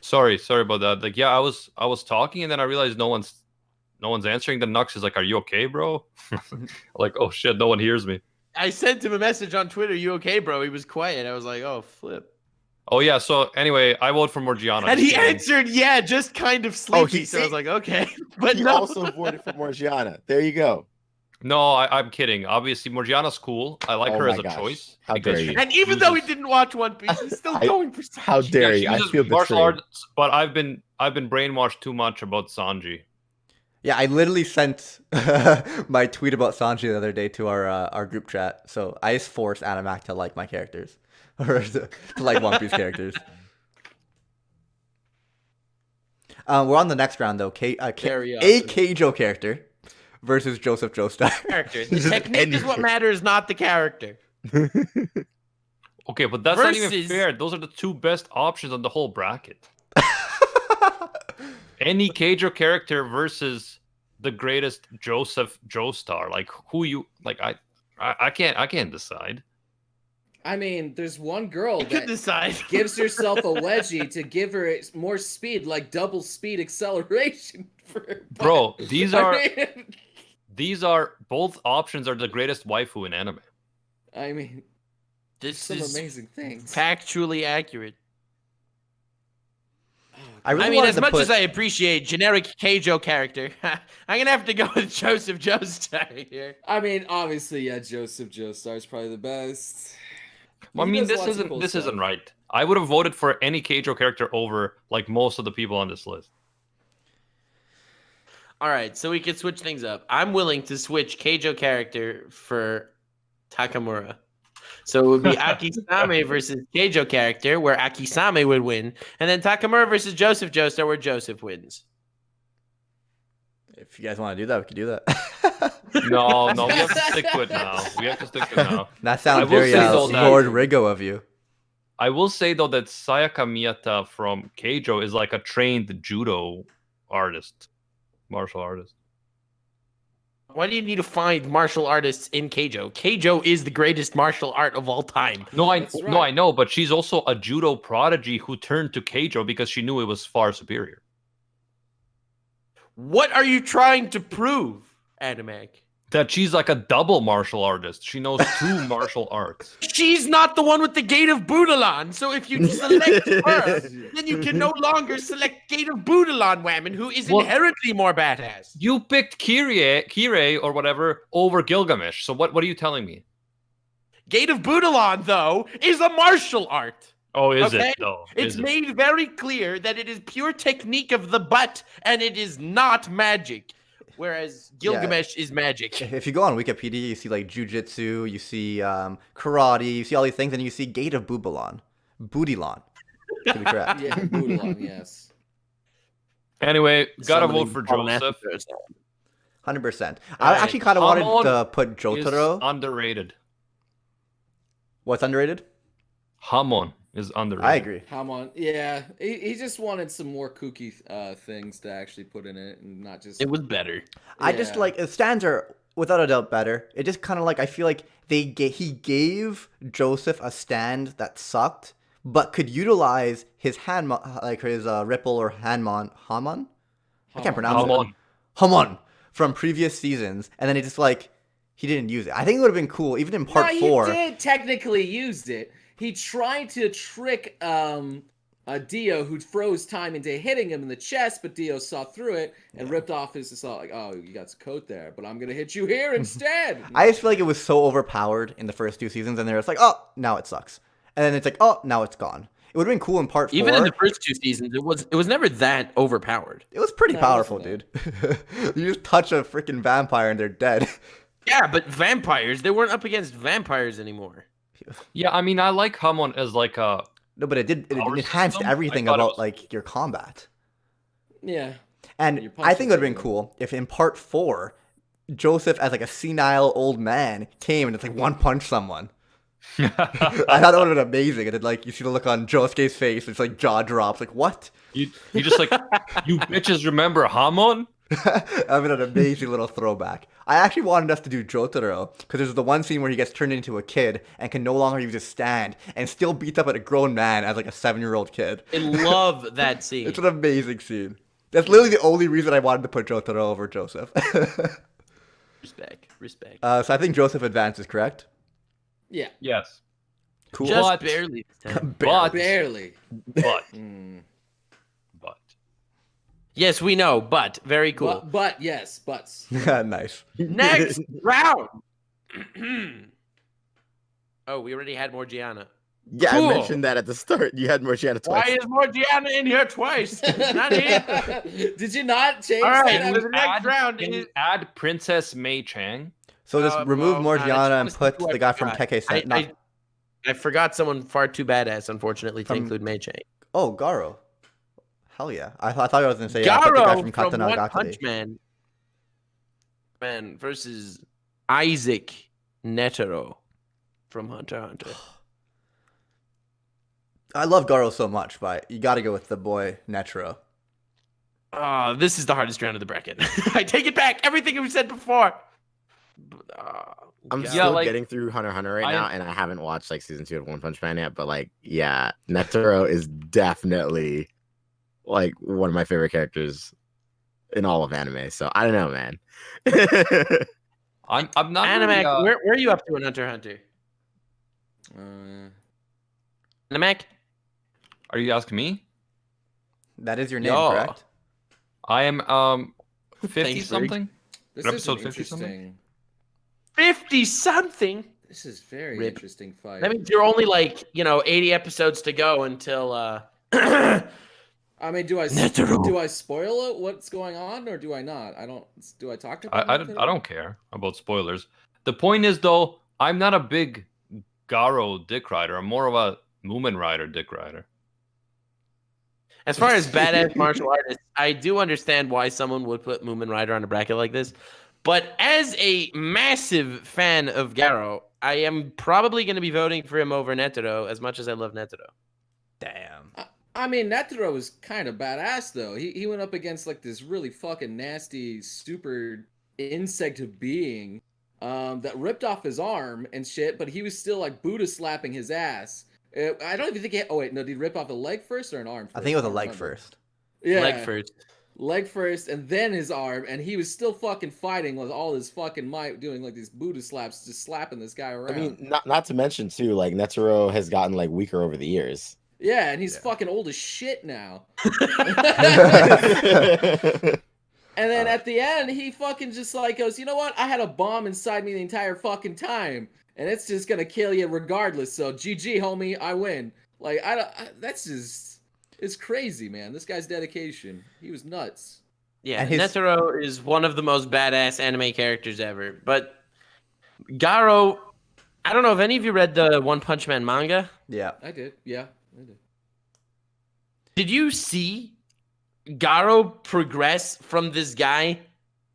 Sorry about that. Like, yeah, I was talking and then I realized no one's answering. The Nux is like, "Are you okay, bro?" Like, oh shit, no one hears me. I sent him a message on Twitter. You okay, bro? He was quiet. I was like, oh, flip. Oh yeah. So anyway, I vote for Morgiana. And just he kidding. answered, yeah, just kind of sleepy. So I was like, okay. But He no. also voted for Morgiana. There you go. No, I'm kidding. Obviously, Morgiana's cool. I like Oh her my as a gosh. choice. How because dare she you. And even though he uses- didn't watch One Piece, he's still going for Sanji. How dare she you? I uses feel martial betrayed. arts, but I've been brainwashed too much about Sanji. Yeah, I literally sent my tweet about Sanji the other day to our group chat. So I just forced Animac to like my characters. Or to like One Piece characters. We're on the next round though. Very A awesome. Keijo character versus Joseph Joestar. Character. The Just technique is what anything. matters, not the character. Okay, but that's not even Versus- fair. Those are the two best options on the whole bracket. Any Keijo character versus the greatest Joseph Joestar. Like who you like? I can't decide. I mean, there's one girl You could that decide. gives herself a wedgie to give her more speed, like double speed acceleration. For her butt. Bro, these are mean, these are both options are the greatest waifu in anime. I mean, This some is amazing things. factually accurate. Oh I really I mean, wanted as to much put, as I appreciate generic Keijo character, I'm gonna have to go with Joseph Joestar here. I mean, obviously, yeah, Joseph Joestar is probably the best. Well, I He mean, does this lots of isn't cool this stuff. isn't right. I would have voted for any Keijo character over like most of the people on this list. All right, so we could switch things up. I'm willing to switch Keijo character for Takamura. So it would be Akisame versus Keijo character, where Akisame would win, and then Takamura versus Joseph Joestar, where Joseph wins. if you guys want to do that, we could do that. No, we have to stick to it now. We have to stick to it now. That I sounds will very say, though, that- Lord Rigo of you. I will say though that Sayaka Miyata from Keijo is like a trained judo artist, martial artist. Why do you need to find martial artists in Keijo? Keijo is the greatest martial art of all time. No, That's no, right. I know, but she's also a judo prodigy who turned to Keijo because she knew it was far superior. What are you trying to prove, Animag? That she's like a double martial artist. She knows two martial arts. She's not the one with the Gate of Budalan, so if you select her, then you can no longer select Gate of Budalan Whammon, who is Well- inherently more badass. You picked Kirei or whatever over Gilgamesh. So what are you telling me? Gate of Budalan, though, is a martial art. Oh, is Okay? it though? It's Is it? made very clear that it is pure technique of the butt, and it is not magic. Whereas Gilgamesh is magic. If you go on Wikipedia, you see like jujitsu, you see karate, you see all these things, and you see Gate of Budalan. Budilan. To be correct. Yeah, Budalan, yes. Anyway, gotta Somebody vote for call an Joseph. 100%. I Alright, actually kind of wanted Hamon to put Is Jotaro. underrated. What's underrated? Hamon is underrated. I agree. Hamon, yeah, he just wanted some more kooky things to actually put in it, and not just. It was better. I just Yeah. like the stands are without a doubt better. It just kind of like I feel like he gave Joseph a stand that sucked, but could utilize his like his Ripple or Hamon. I can't pronounce it. Hamon. Hamon from previous seasons, and then he just like he didn't use it. I think it would have been cool, even in part no, 4. he did technically used it. He tried to trick Dio, who froze time into hitting him in the chest, but Dio saw through it and ripped off his. Saw like, oh, you got some coat there, but I'm gonna hit you here instead. I just feel like it was so overpowered in the first 2 seasons, and they're just like, oh, now it sucks, and then it's like, oh, now it's gone. It would have been cool in part 4. Even in the first 2 seasons, it was never that overpowered. It was pretty No, it powerful, wasn't dude. You just touch a freaking vampire and they're dead. Yeah, but vampires, they weren't up against vampires anymore. Yeah, I mean, I like Hamon as like a. No, but it Power enhanced system? everything I thought it about was- like your combat. Yeah. And Your I think it would have been punches cool if in part 4, Joseph as like a senile old man came and just like one punch someone. I thought that would have been amazing. And then like you see the look on Josuke's face, it's like jaw drops. Like what? You just like, you bitches remember Hamon? That would have been an amazing little throwback. I actually wanted us to do Jotaro because there's the one scene where he gets turned into a kid and can no longer use his stand and still beats up at a grown man as like a 7-year-old kid. I love that scene. It's an amazing scene. That's literally the only reason I wanted to put Jotaro over Joseph. Respect. So I think Joseph advances, correct? Yeah. Yes. Cool. Just But- barely. this time. But, Barely. but, Mm. but. Yes, we know, but very cool. But yes, butts. Nice. Next round. Oh, we already had Morgiana. Yeah, Cool. I mentioned that at the start. You had Morgiana Why twice. is Morgiana in here twice? Not here. Did you not change All right, that? the next round Can you is. add Princess Mei Chang? So just remove well, Morgiana and it's put who I the guy from forgot. Tekkei Sen. I forgot someone far too badass, unfortunately, to From- include Mei Chang. Oh, Garo. Hell yeah. I thought I was going to say put the guy Garo from from Katana One Gakure. Punch Man versus Isaac Netero from Hunter x Hunter. I love Garo so much, but you got to go with the boy Netro. This is the hardest round of the bracket. I take it back. Everything we said before. I'm God. still like- getting through Hunter x Hunter right I- now, and I haven't watched like season 2 of One Punch Man yet. But like, yeah, Netero is definitely like one of my favorite characters in all of anime. So I don't know, man. I'm not Animac, really, where are you up to in Hunter x Hunter? Animac? Are you asking me? That is your name, Yo. correct? I am 50 Thanks, something. This Episode is an 50 something? interesting. 50 something. This is very Rip. interesting fight. That means you're only like 80 episodes to go until I mean, do I Netero. spoil it? What's going on, or do I not? I don't. Do I talk about? I Netero? don't care about spoilers. The point is though, I'm not a big Garo dick rider. I'm more of a Moomin rider dick rider. As far as badass martial artists, I do understand why someone would put Moomin Rider on a bracket like this. But as a massive fan of Garo, I am probably going to be voting for him over Netero as much as I love Netero. Damn. I mean, Netero was kind of badass though. He went up against like this really fucking nasty, super insect being that ripped off his arm and shit, but he was still like Buddha slapping his ass. I don't even think he. Oh wait, no, did he rip off a leg first or an arm first? I think it was a don't leg remember. first. Yeah, Leg first. and then his arm, and he was still fucking fighting with all his fucking might, doing like these Buddha slaps, just slapping this guy around. I mean, not to mention too, like Netero has gotten like weaker over the years. yeah, and he's fucking old as shit now. And then at the end, he fucking just like goes, you know what? I had a bomb inside me the entire fucking time, and it's just gonna kill you regardless. So GG, homie, I win. Like that's just, it's crazy, man. This guy's dedication. He was nuts. Yeah, And his- Netero is one of the most badass anime characters ever. But Garo, I don't know if any of you read the One Punch Man manga. Yeah. I did. Yeah, I did. Did you see Garo progress from this guy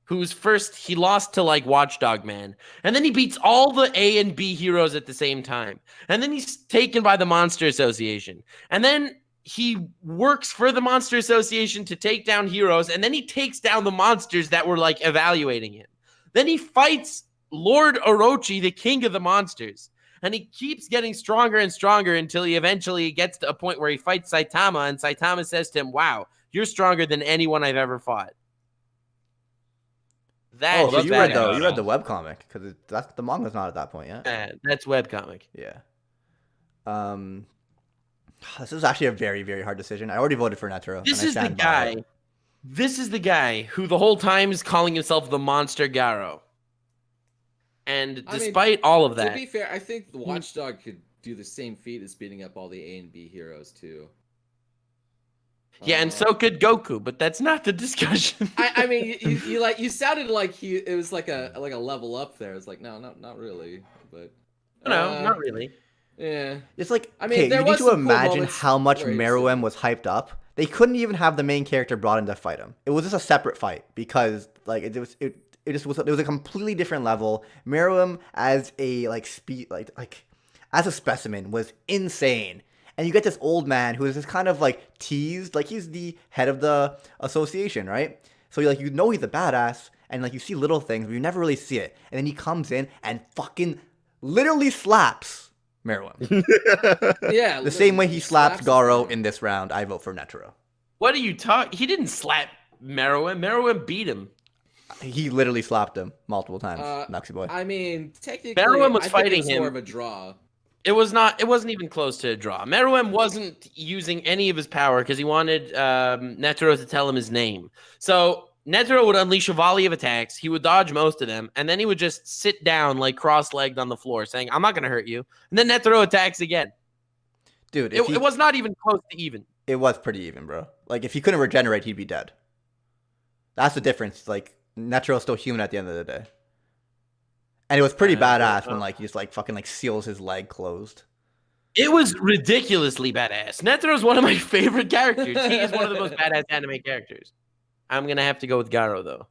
who's first he lost to like Watchdog Man, and then he beats all the A and B heroes at the same time, and then he's taken by the Monster Association, and then he works for the Monster Association to take down heroes, and then he takes down the monsters that were like evaluating him. Then he fights Lord Orochi, the king of the monsters. And he keeps getting stronger and stronger until he eventually gets to a point where he fights Saitama, and Saitama says to him, "Wow, you're stronger than anyone I've ever fought." That's So you read badass. the webcomic because that's the manga's not at that point yet. that's webcomic. Yeah. This is actually a very, very hard decision. I already voted for Netero. This and I is the stand by guy. it. This is the guy who the whole time is calling himself the Monster Garo. And I mean, despite all of To that, be fair, I think the Watchdog could do the same feat as beating up all the A and B heroes too. yeah, and so could Goku, but that's not the discussion. I mean, you sounded like it was like a level up there. It's like no, not really, but No, not really. Yeah, It's like, I mean, okay, there you need was to some cool imagine moments how much where he Meruem said- was hyped up. They couldn't even have the main character brought in to fight him. It was just a separate fight because like it was a completely different level. Meruem as a as a specimen was insane. And you get this old man who is just kind of like teased, like he's the head of the association, right? So like you know he's a badass, and like you see little things, but you never really see it. And then he comes in and fucking literally slaps Meruem. yeah. The same way he slaps his Garo arm. in this round, I vote for Netero. What are you talking? He didn't slap Meruem. Meruem beat him. He literally slapped him multiple times, Maxi Boy. I mean, technically, Meruem was I think fighting it's more him. of a draw. It wasn't even close to a draw. Meruem wasn't using any of his power because he wanted Netero to tell him his name. So Netero would unleash a volley of attacks. He would dodge most of them, and then he would just sit down like cross-legged on the floor, saying, "I'm not going to hurt you." And then Netero attacks again. Dude, It was not even close to even. it was pretty even, bro. Like, if he couldn't regenerate, he'd be dead. That's the difference. Like, Netero's still human at the end of the day. And it was pretty badass when, like, he just, like, fucking, like, seals his leg closed. It was ridiculously badass. Netero's one of my favorite characters. He is one of the most badass anime characters. I'm going to have to go with Garo, though.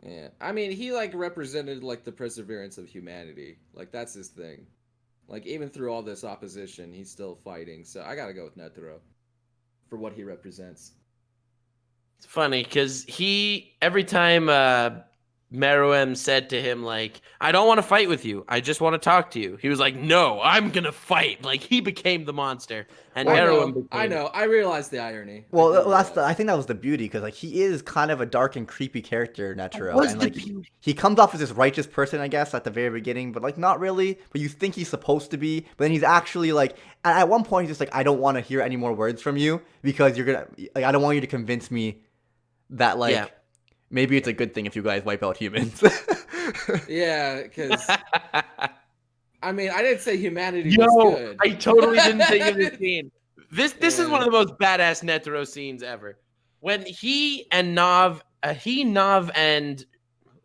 Yeah, I mean, he like represented like the perseverance of humanity. Like that's his thing. Like even through all this opposition, he's still fighting. So I gotta go with Netero for what he represents. It's funny because every time Meruem said to him, like, I don't want to fight with you. I just want to talk to you. He was like, no, I'm going to fight. Like, he became the monster. And Meruem became... I know. I realize the irony. Well, I think that was the beauty, because like he is kind of a dark and creepy character, Netero, and like he comes off as this righteous person, I guess, at the very beginning, but like not really. But you think he's supposed to be, but then he's actually like, at one point he's just like, I don't want to hear any more words from you because you're gonna, like, I don't want you to convince me that like maybe it's a good thing if you guys wipe out humans. Yeah, because I mean, I didn't say humanity Yo, was good. I totally didn't think of this scene. This is one of the most badass Netero scenes ever. When he, Nav, and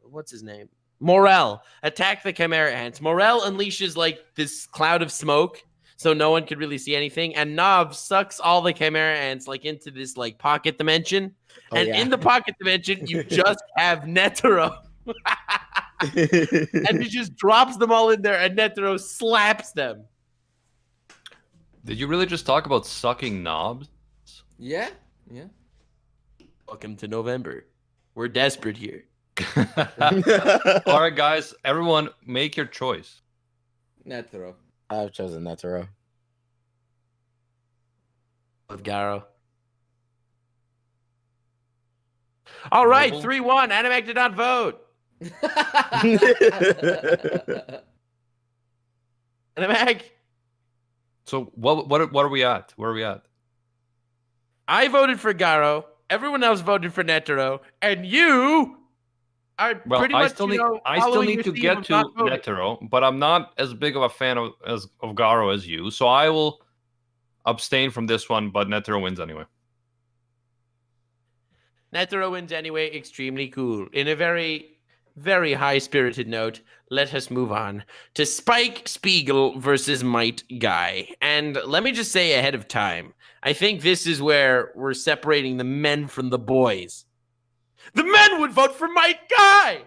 what's his name? Morel attack the Chimera Ants. Morel unleashes like this cloud of smoke, so no one could really see anything. And Nav sucks all the Chimera Ants like into this like pocket dimension. In the pocket dimension, you just have Netero. And he just drops them all in there, and Netero slaps them. Did you really just talk about sucking knobs? Yeah. Welcome to November. We're desperate here. All right, guys, everyone, make your choice. Netero. I've chosen Netero. Of Garo. All right, 3-1. Animac did not vote. Animac. So what are we at? Where are we at? I voted for Garo. Everyone else voted for Netero, and you are pretty much. I still need to get to Netero, but I'm not as big of a fan of Garo as you, so I will abstain from this one. But Netero wins anyway. Netero wins anyway. Extremely cool. In a very, very high-spirited note, let us move on to Spike Spiegel versus Might Guy. And let me just say ahead of time, I think this is where we're separating the men from the boys. The men would vote for Might Guy!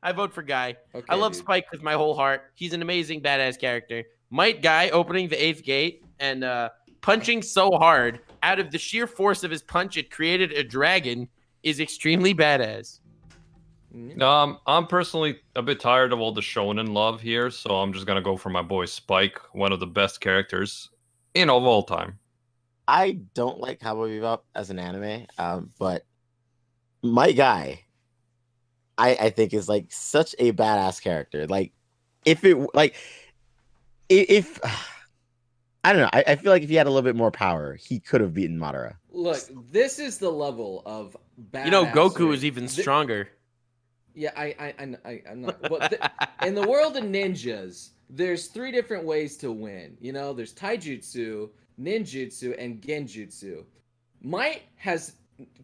I vote for Guy. Okay, I love dude. Spike with my whole heart. He's an amazing, badass character. Might Guy opening the 8th gate and punching so hard, out of the sheer force of his punch, it created a dragon, is extremely badass. I'm personally a bit tired of all the shonen love here, so I'm just gonna go for my boy Spike, one of the best characters of all time. I don't like Cowboy Bebop as an anime, but my guy, I think is like such a badass character. Like, if I don't know, I feel like if he had a little bit more power, he could have beaten Madara. Look, this is the level of badass. You know, Goku is even stronger. Yeah, I'm not. But in the world of ninjas, there's 3 different ways to win. You know, there's taijutsu, ninjutsu, and genjutsu. Might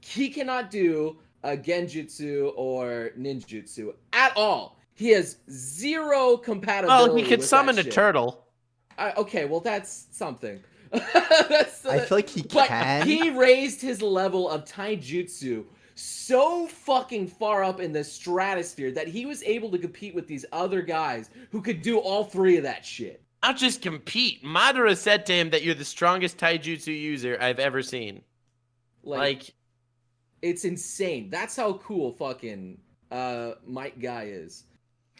he cannot do a genjutsu or ninjutsu at all. He has 0 compatibility. Well, he could summon a turtle. Okay, well that's something. I feel like he but can. He raised his level of taijutsu so fucking far up in the stratosphere that he was able to compete with these other guys who could do all 3 of that shit. Not just compete. Madara said to him that you're the strongest taijutsu user I've ever seen. Like it's insane. That's how cool fucking Might Guy is.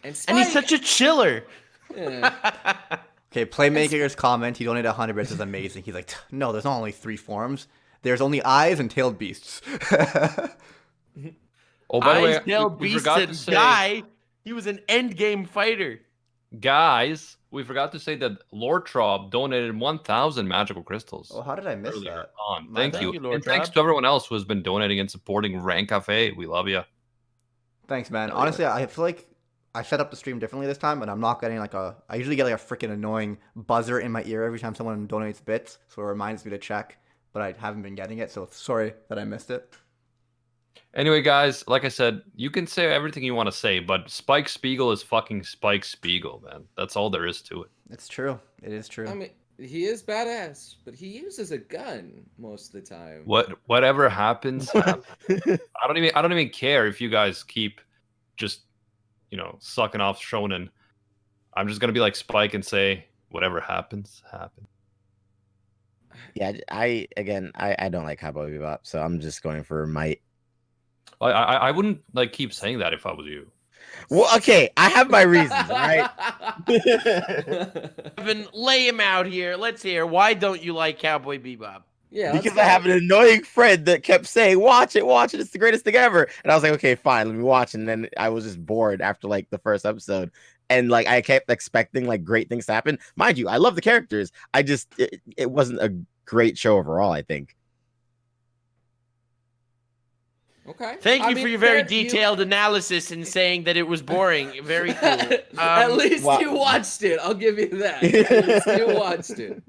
And he's such a chiller. Yeah. Okay, Playmaker's comment, he donated 100 bits, is amazing. He's like, no, there's not only 3 forms. There's only eyes and tailed beasts. Oh, by the way, tailed we beast forgot and to say, Guy, he was an endgame fighter. guys, we forgot to say that Lord Trob donated 1,000 magical crystals. Oh, how did I miss earlier that? on. My Thank bad. you. Thank you, Lord And thanks Trob. to everyone else who has been donating and supporting Rank Cafe. We love you. Thanks, man. Honestly, I feel like I set up the stream differently this time, and I'm not getting I usually get like a freaking annoying buzzer in my ear every time someone donates bits, so it reminds me to check, but I haven't been getting it, so sorry that I missed it. Anyway, guys, like I said, you can say everything you want to say, but Spike Spiegel is fucking Spike Spiegel, man. That's all there is to it. It's true. It is true. I mean, he is badass, but he uses a gun most of the time. Whatever happens, happens. I don't even care if you guys keep just, sucking off shonen. I'm just gonna be like Spike and say whatever happens, happens. Yeah, I don't like Cowboy Bebop, so I'm just going for Might. I wouldn't like keep saying that if I was you. Well, okay, I have my reasons, right? Evan, lay him out here. Let's hear. Why don't you like Cowboy Bebop? Yeah, Because I have an annoying friend that kept saying, watch it, it's the greatest thing ever. And I was like, okay, fine, let me watch. And then I was just bored after like the first episode. And like I kept expecting like great things to happen. Mind you, I love the characters. It wasn't a great show overall, I think. Okay. Thank you I for mean, your very fair- you- detailed analysis and saying that it was boring. Very cool. At least wow. you watched it. I'll give you that. At least you watched it.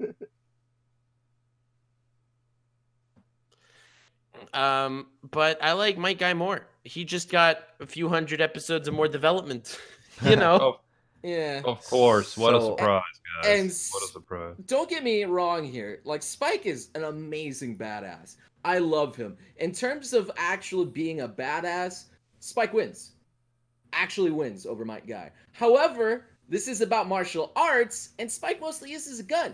But I like Mike Guy more. He just got a few hundred episodes of more development. You know. Oh, Yeah. of course. What a So- surprise, guys. and What a surprise. Don't get me wrong here. Like, Spike is an amazing badass. I love him. In terms of actually being a badass, Spike wins. Actually wins over Mike Guy. However, this is about martial arts, and Spike mostly uses a gun.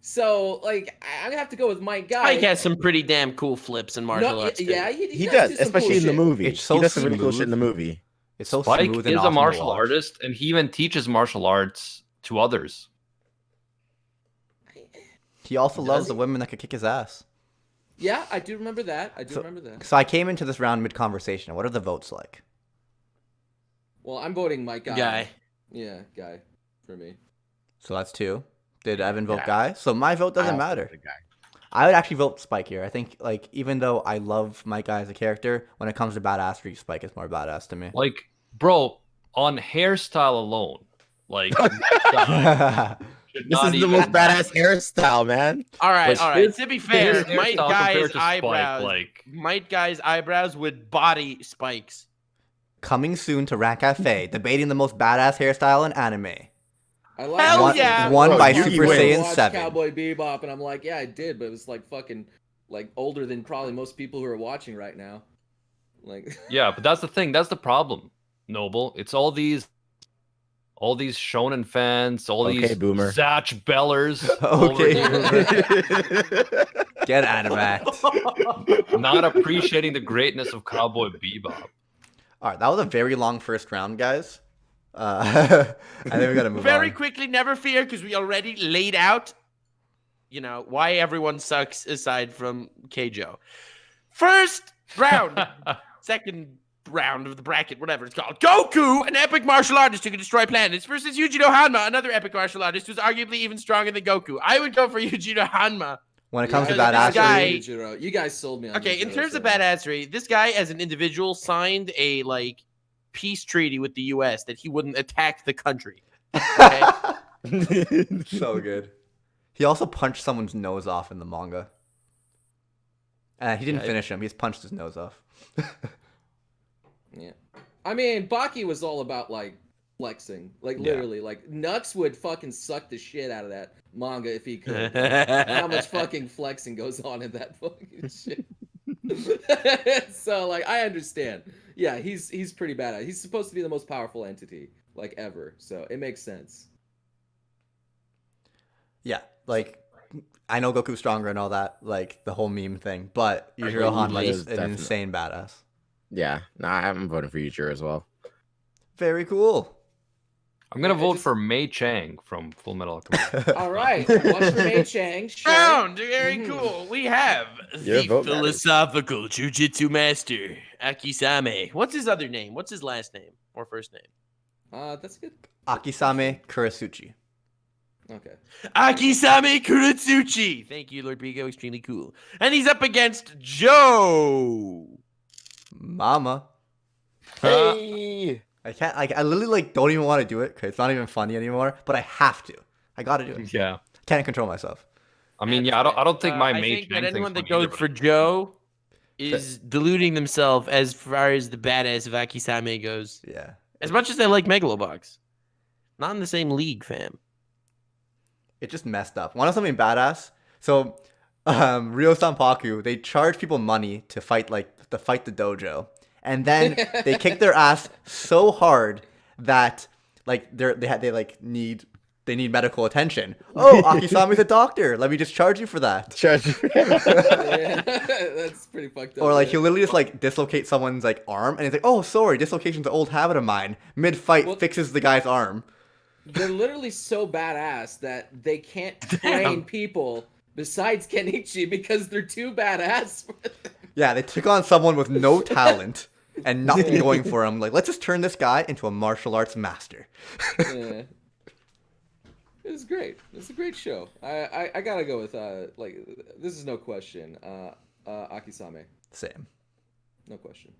So, like, I'm gonna have to go with Mike Guy. Mike has some pretty damn cool flips in martial arts. too. Yeah, He does does, do some especially cool in the shit. movie. It's so he does some really cool smooth. shit in the movie. It's so Spike smooth is and a awesome to martial watch. artist, and he even teaches martial arts to others. He also Does loves he? the women that could kick his ass. Yeah, I do remember that. So- remember that. So I came into this round mid-conversation. What are the votes like? Well, I'm voting Mike Guy. Guy. Yeah, Guy. For me. So that's 2. Did Evan vote Yeah. Guy? So my vote doesn't I also matter. love the guy. I would actually vote Spike here. I think, like, even though I love Mike Guy as a character, when it comes to badassery, Spike is more badass to me. Like, bro, on hairstyle alone, like, Mike Guy should This not is the even most badass hairstyle, man. All right, But all right. his- To be fair, his Mike hairstyle Guy's compared to Spike, eyebrows. like, Mike Guy's eyebrows would body Spike's. Coming soon to Rant Cafe, debating the most badass hairstyle in anime. I like Hell One, yeah! won Bro, by you Super win. Saiyan watched 7. Cowboy Bebop, and I'm like, yeah, I did, but it was like fucking like older than probably most people who are watching right now. Like, yeah, but that's the thing. That's the problem, Noble. It's all these shonen fans, all Okay, these boomer. Zach Bellers over Okay, here, Get animated. not appreciating the greatness of Cowboy Bebop. All right, that was a very long first round, guys. I think we gotta move Very on. quickly, never fear, because we already laid out, why everyone sucks aside from Keijo. First round, second round of the bracket, whatever it's called. Goku, an epic martial artist who can destroy planets, versus Yujiro Hanma, another epic martial artist who's arguably even stronger than Goku. I would go for Yujiro Hanma. When it comes to Yeah, this badassery, guy- Yujiro. You guys sold me on Okay, in Yujiro, terms of so- badassery, this guy as an individual signed a peace treaty with the US that he wouldn't attack the country. Okay? so good. He also punched someone's nose off in the manga. And he didn't Yeah, finish him. He just punched his nose off. Yeah. I mean, Baki was all about flexing. Like Yeah. literally, Nux would fucking suck the shit out of that manga if he could. How much fucking flexing goes on in that fucking shit. So I understand. Yeah, he's pretty badass. He's supposed to be the most powerful entity ever. So it makes sense. Yeah, I know Goku's stronger and all that, the whole meme thing, but Yujiro Yujiro Hanma is is an definitely- insane badass. Yeah, no, I'm voting for Yujiro as well. Very cool. I'm gonna Yeah, vote just- for Mei Chang from Full Metal Alchemist. All right, watch for Mei Chang. Sure. Round, very Mhm. cool. We have Your the vote matters. philosophical jujitsu master, Akisame. What's his other name? What's his last name or first name? That's good. Akisame Kurasuchi. Okay. Akisame Kuratsuchi. Thank you, Lord Bigo. Extremely cool. And he's up against Joe. Mama. Hey, I can't, I literally, don't even want to do it because it's not even funny anymore, but I have to. I gotta do it. Yeah, Can't control myself. I mean, yeah, I don't think my I Mei think Chang that anyone thing's that funny goes either, for Joe is deluding themselves as far as the badass of Akisame goes. Yeah. As much as I like Megalo Box. Not in the same league, fam. It just messed up. Want to know something badass? So, Ryo Sanpaku, they charge people money to fight to fight the dojo, and then they kick their ass so hard that they need they need medical attention. Oh, Akisame's a doctor. Let me just charge you for that. Yeah, that's pretty fucked up. Or like yeah. he'll literally just like dislocate someone's like arm, and he's like, "Oh, sorry, dislocation's an old habit of mine." Mid-fight, Well- fixes the guy's arm. They're literally so badass that they can't train people besides Kenichi because they're too badass. Yeah, they took on someone with no talent and nothing going for him. Like, let's just turn this guy into a martial arts master. Yeah. It was great. It's a great show. I gotta go with like this is no question. Akisame, Same. no question.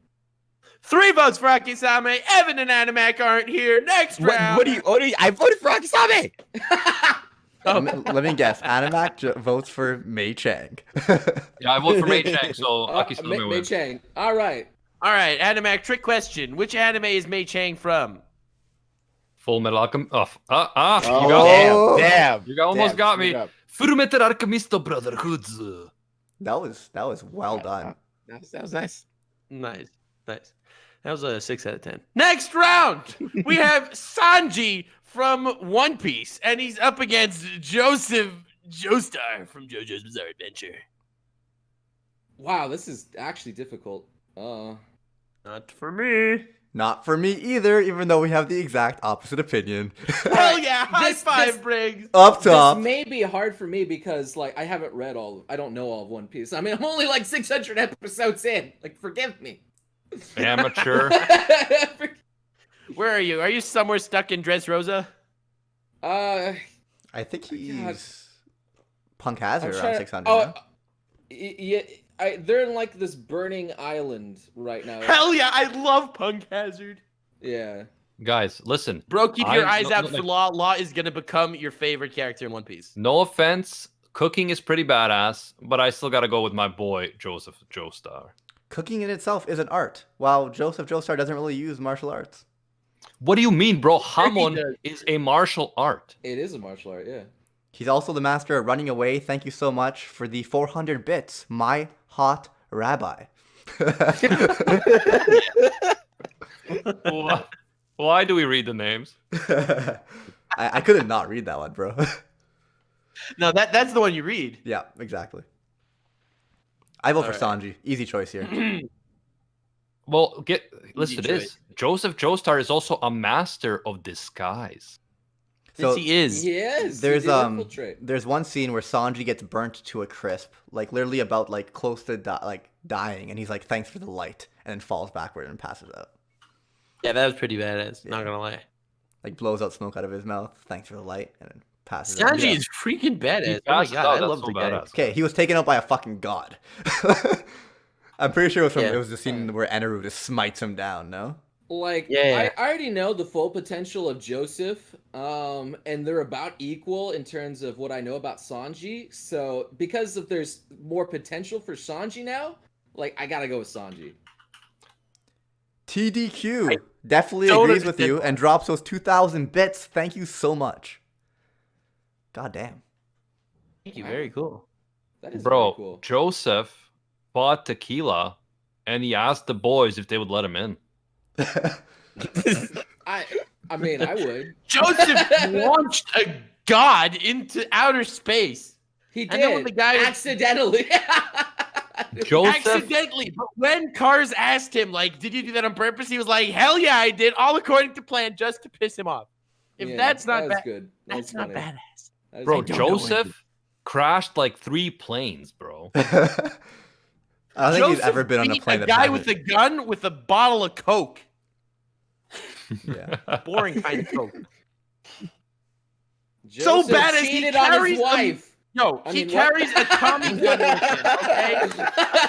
3 votes for Akisame. Evan and Animac aren't here. Next round. What do you? I voted for Akisame. Let me guess. Animac votes for Mei Chang. Yeah, I vote for Mei Chang, so Mei Akisame wins. Chang. All right. All right, Animac, trick question. Which anime is Mei Chang from? Full Metal Alchemist. You Oh, got damn. You almost Damn, got screwed me. up. Fullmetal Alchemist Brotherhoods. That was well done. That was nice. Nice. That was a 6 out of 10. Next round, we have Sanji from One Piece, and he's up against Joseph Joestar from JoJo's Bizarre Adventure. Wow, this is actually difficult. Not for me. Not for me either, even though we have the exact opposite opinion. Hell yeah! High This- five, this- Briggs. Up top. This may be hard for me because like I haven't read I don't know all of One Piece. I mean, I'm only like 600 episodes in. Like, forgive me. Amateur. Where are you? Are you somewhere stuck in Dressrosa? I think God. he's Punk has it I'm around trying- 600. Oh, now. yeah. They're in like this burning island right now. Hell yeah! I love Punk Hazard. Yeah. Guys, listen. Bro, keep your eyes no, out no, for like- Law. Law is gonna become your favorite character in One Piece. No offense, cooking is pretty badass, but I still gotta go with my boy Joseph Joestar. Cooking in itself is an art, while Joseph Joestar doesn't really use martial arts. What do you mean, bro? Sure he Hamon does. is a martial art. It is a martial art, yeah. He's also the master of running away. Thank you so much for the 400 bits, my hot rabbi. Why do we read the names? I couldn't not read that one, bro. No, that's the one you read. Yeah, exactly. I vote for Alright. Sanji. Easy choice here. Well, listen to choice. this. Joseph Joestar is also a master of disguise. So yes, he is. He is. there's he did infiltrate. there's one scene where Sanji gets burnt to a crisp, like literally about like close to dying, and he's like, "Thanks for the light," and then falls backward and passes out. Yeah, that was pretty badass. Not Yeah. gonna lie. Like blows out smoke out of his mouth. Thanks for the light, and then passes out. Sanji is freaking badass. He Oh my passes god, out, I that's love so the guy. badass. Okay, he was taken out by a fucking god. I'm pretty sure it was Yeah. it was the scene where Eneru just smites him down. No. Like, Yeah. I already know the full potential of Joseph, and they're about equal in terms of what I know about Sanji. So, because if there's more potential for Sanji now, like, I gotta go with Sanji. TDQ definitely don't agrees with understand you and drops those 2,000 bits. Thank you so much. God damn. Thank you. Very cool. That is Bro, very cool. Joseph bought tequila, and he asked the boys if they would let him in. I mean, I would. Joseph launched a god into outer space. He And did. then when the guy was- accidentally. Joseph, Accidentally, but when Cars asked him, like, did you do that on purpose? He was like, hell yeah, I did, all according to plan, just to piss him off. If Yeah, that's not that was bad, good. That that's was not funny. badass. That was bro, good. don't know Joseph crashed like 3 planes, bro. I don't think he's Joseph ever been on a beat plane that guy with a hasn't. gun with a bottle of Coke. Yeah. Boring kind of Coke. Joseph so badass, he cheated on carries his a- wife. Yo, I he mean, what? carries a Tommy gun with him, okay?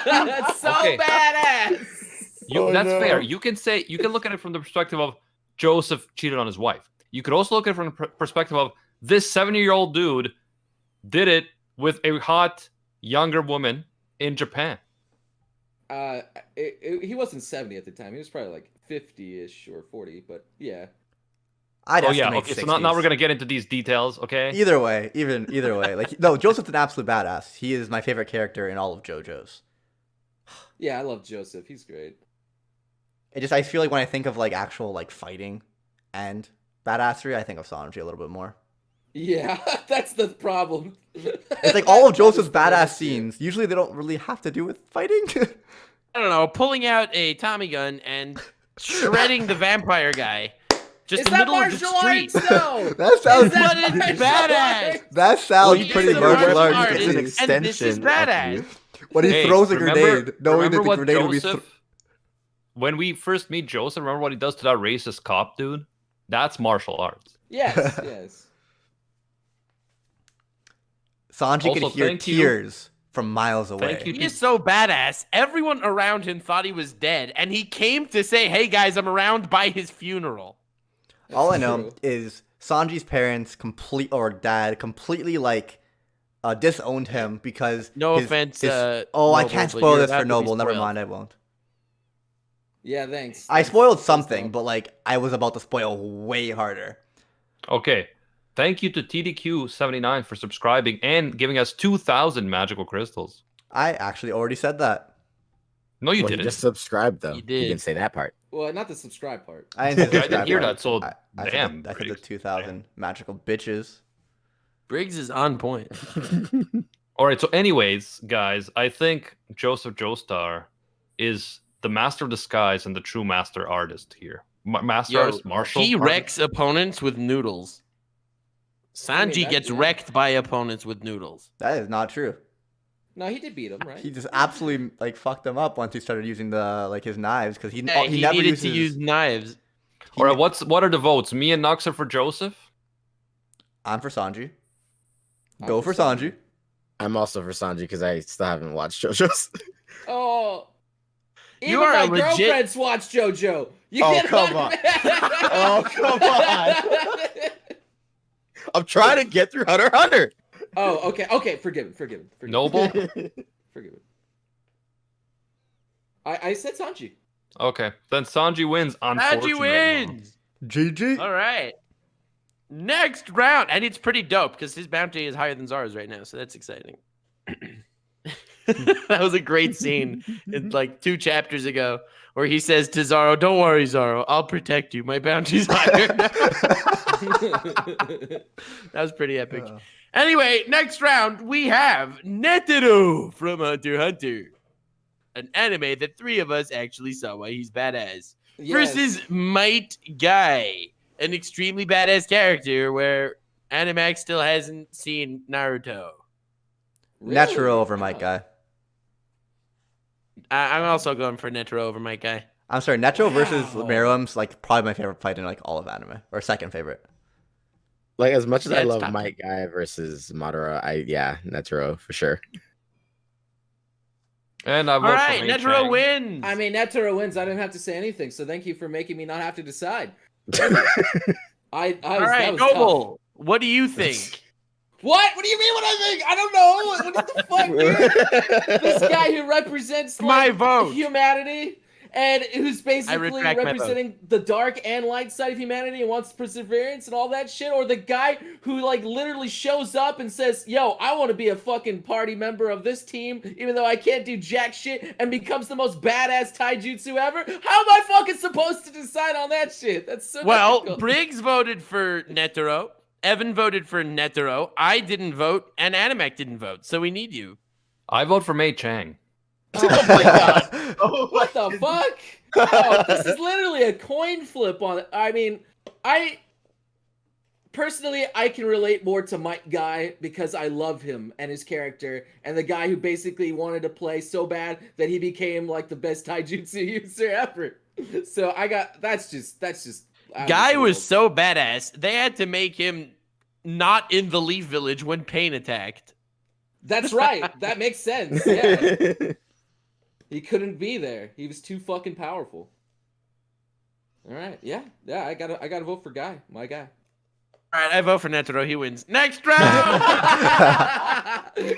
That's so Okay. badass. That's fair. You can look at it from the perspective of Joseph cheated on his wife. You could also look at it from the perspective of this 70-year-old dude did it with a hot younger woman in Japan. He wasn't 70 at the time. He was probably like 50-ish or 40, but yeah. I'd Oh yeah, estimate okay. So now 60s. we're gonna get into these details, okay? Either way, either way, like no, Joseph's an absolute badass. He is my favorite character in all of JoJo's. Yeah, I love Joseph. He's great. I feel like when I think of like actual like fighting and badassery, I think of Sanji a little bit more. Yeah, that's the problem. It's like all of Joseph's badass scenes. Usually they don't really have to do with fighting. I don't know, pulling out a Tommy gun and shredding the vampire guy. Just Is in the that middle of the martial street. arts though? That sounds But it's badass. that sounds He pretty is a martial martial arts. artist, to me. and this is badass. When he Hey, throws a remember- grenade, knowing that remember the what grenade will be. Joseph, when we first meet Joseph, remember what he does to that racist cop dude? That's martial arts. Yes, yes. Sanji Also, could hear thank you. tears from miles away. Thank you. He is so badass. Everyone around him thought he was dead, and he came to say, "Hey guys, I'm around," by his funeral. All I know True. is Sanji's parents dad completely like disowned him because No his- offense. his- I Noble, can't but spoil you're this about for to be Noble. Never spoiled. mind, I won't. Yeah, thanks. I spoiled Thanks, something, Noble. but like I was about to spoil way harder. Okay. Thank you to TDQ79 for subscribing and giving us 2,000 magical crystals. I actually already said that. No, you Well, he didn't. just subscribed though. You You did. didn't say that part. Well, not the subscribe part. I didn't, say Okay, I didn't hear subscribe that, so part. I damn. said the Briggs. 2,000 magical bitches. Briggs is on point. All right, so anyways, guys, I think Joseph Joestar is the master of disguise and the true master artist here. Master artist, martial he artist? wrecks opponents with noodles. I mean, Sanji that- gets yeah. wrecked by opponents with noodles. That is not true. No, he did beat him, right? He just absolutely like fucked them up once he started using the like his knives because he Hey, he he never needed uses. to use knives. All right, what are the votes? Me and Nux are for Joseph. I'm for Sanji. I'm Go for Sanji. I'm also for Sanji because I still haven't watched JoJo's. Oh. You Even are my a legit- girlfriend's watched JoJo. You Oh, get come on. on. Oh, come on. I'm trying to get through Hunter x Hunter. Oh, okay. Forgive him. Noble. Forgive him. I said Sanji. Okay, then Sanji wins. Unfortunately, Sanji wins. GG. All right. Next round, and it's pretty dope because his bounty is higher than Zara's right now, so that's exciting. That was a great scene. It's like 2 chapters ago where he says to Zaro, "Don't worry, Zaro, I'll protect you. My bounty's higher." That was pretty epic. Anyway, next round we have Netero from Hunter x Hunter, an anime that 3 of us actually saw why he's badass. Yes. Versus Might Guy, an extremely badass character where Animax still hasn't seen Naruto. Really? Natural over Mike Guy. I'm also going for Netero over Might Guy. I'm sorry, Netro versus Wow. Miriam's like probably my favorite fight in like all of anime, or second favorite. Like as much as Yeah, I it's love top Might Guy versus Madara, Netero for sure. And I All vote right, for Mei Netero Chang. wins. I mean, Netero wins. I didn't have to say anything, so thank you for making me not have to decide. I was, all that right, was tough. Noble, what do you think? What? What do you mean? What I think? I don't know. What the fuck, dude? This guy who represents My like, vote. humanity and who's basically retract my vote. representing the dark and light side of humanity and wants perseverance and all that shit, or the guy who like literally shows up and says, "Yo, I want to be a fucking party member of this team, even though I can't do jack shit," and becomes the most badass taijutsu ever. How am I fucking supposed to decide on that shit? That's so Well, difficult. Briggs voted for Netero. Evan voted for Netero. I didn't vote, and Animac didn't vote. So we need you. I vote for Mei Chang. Oh my god. What the fuck? Oh, this is literally a coin flip on it. I mean, I can relate more to Mike Guy because I love him and his character, and the guy who basically wanted to play so bad that he became like the best taijutsu user ever. So that's just out of Guy this was world. so badass, they had to make him not in the Leaf Village when Pain attacked. That's right. That makes sense. Yeah. He couldn't be there. He was too fucking powerful. All right. Yeah. I gotta vote for Guy. My guy. All right, I vote for Netero. He wins. Next round!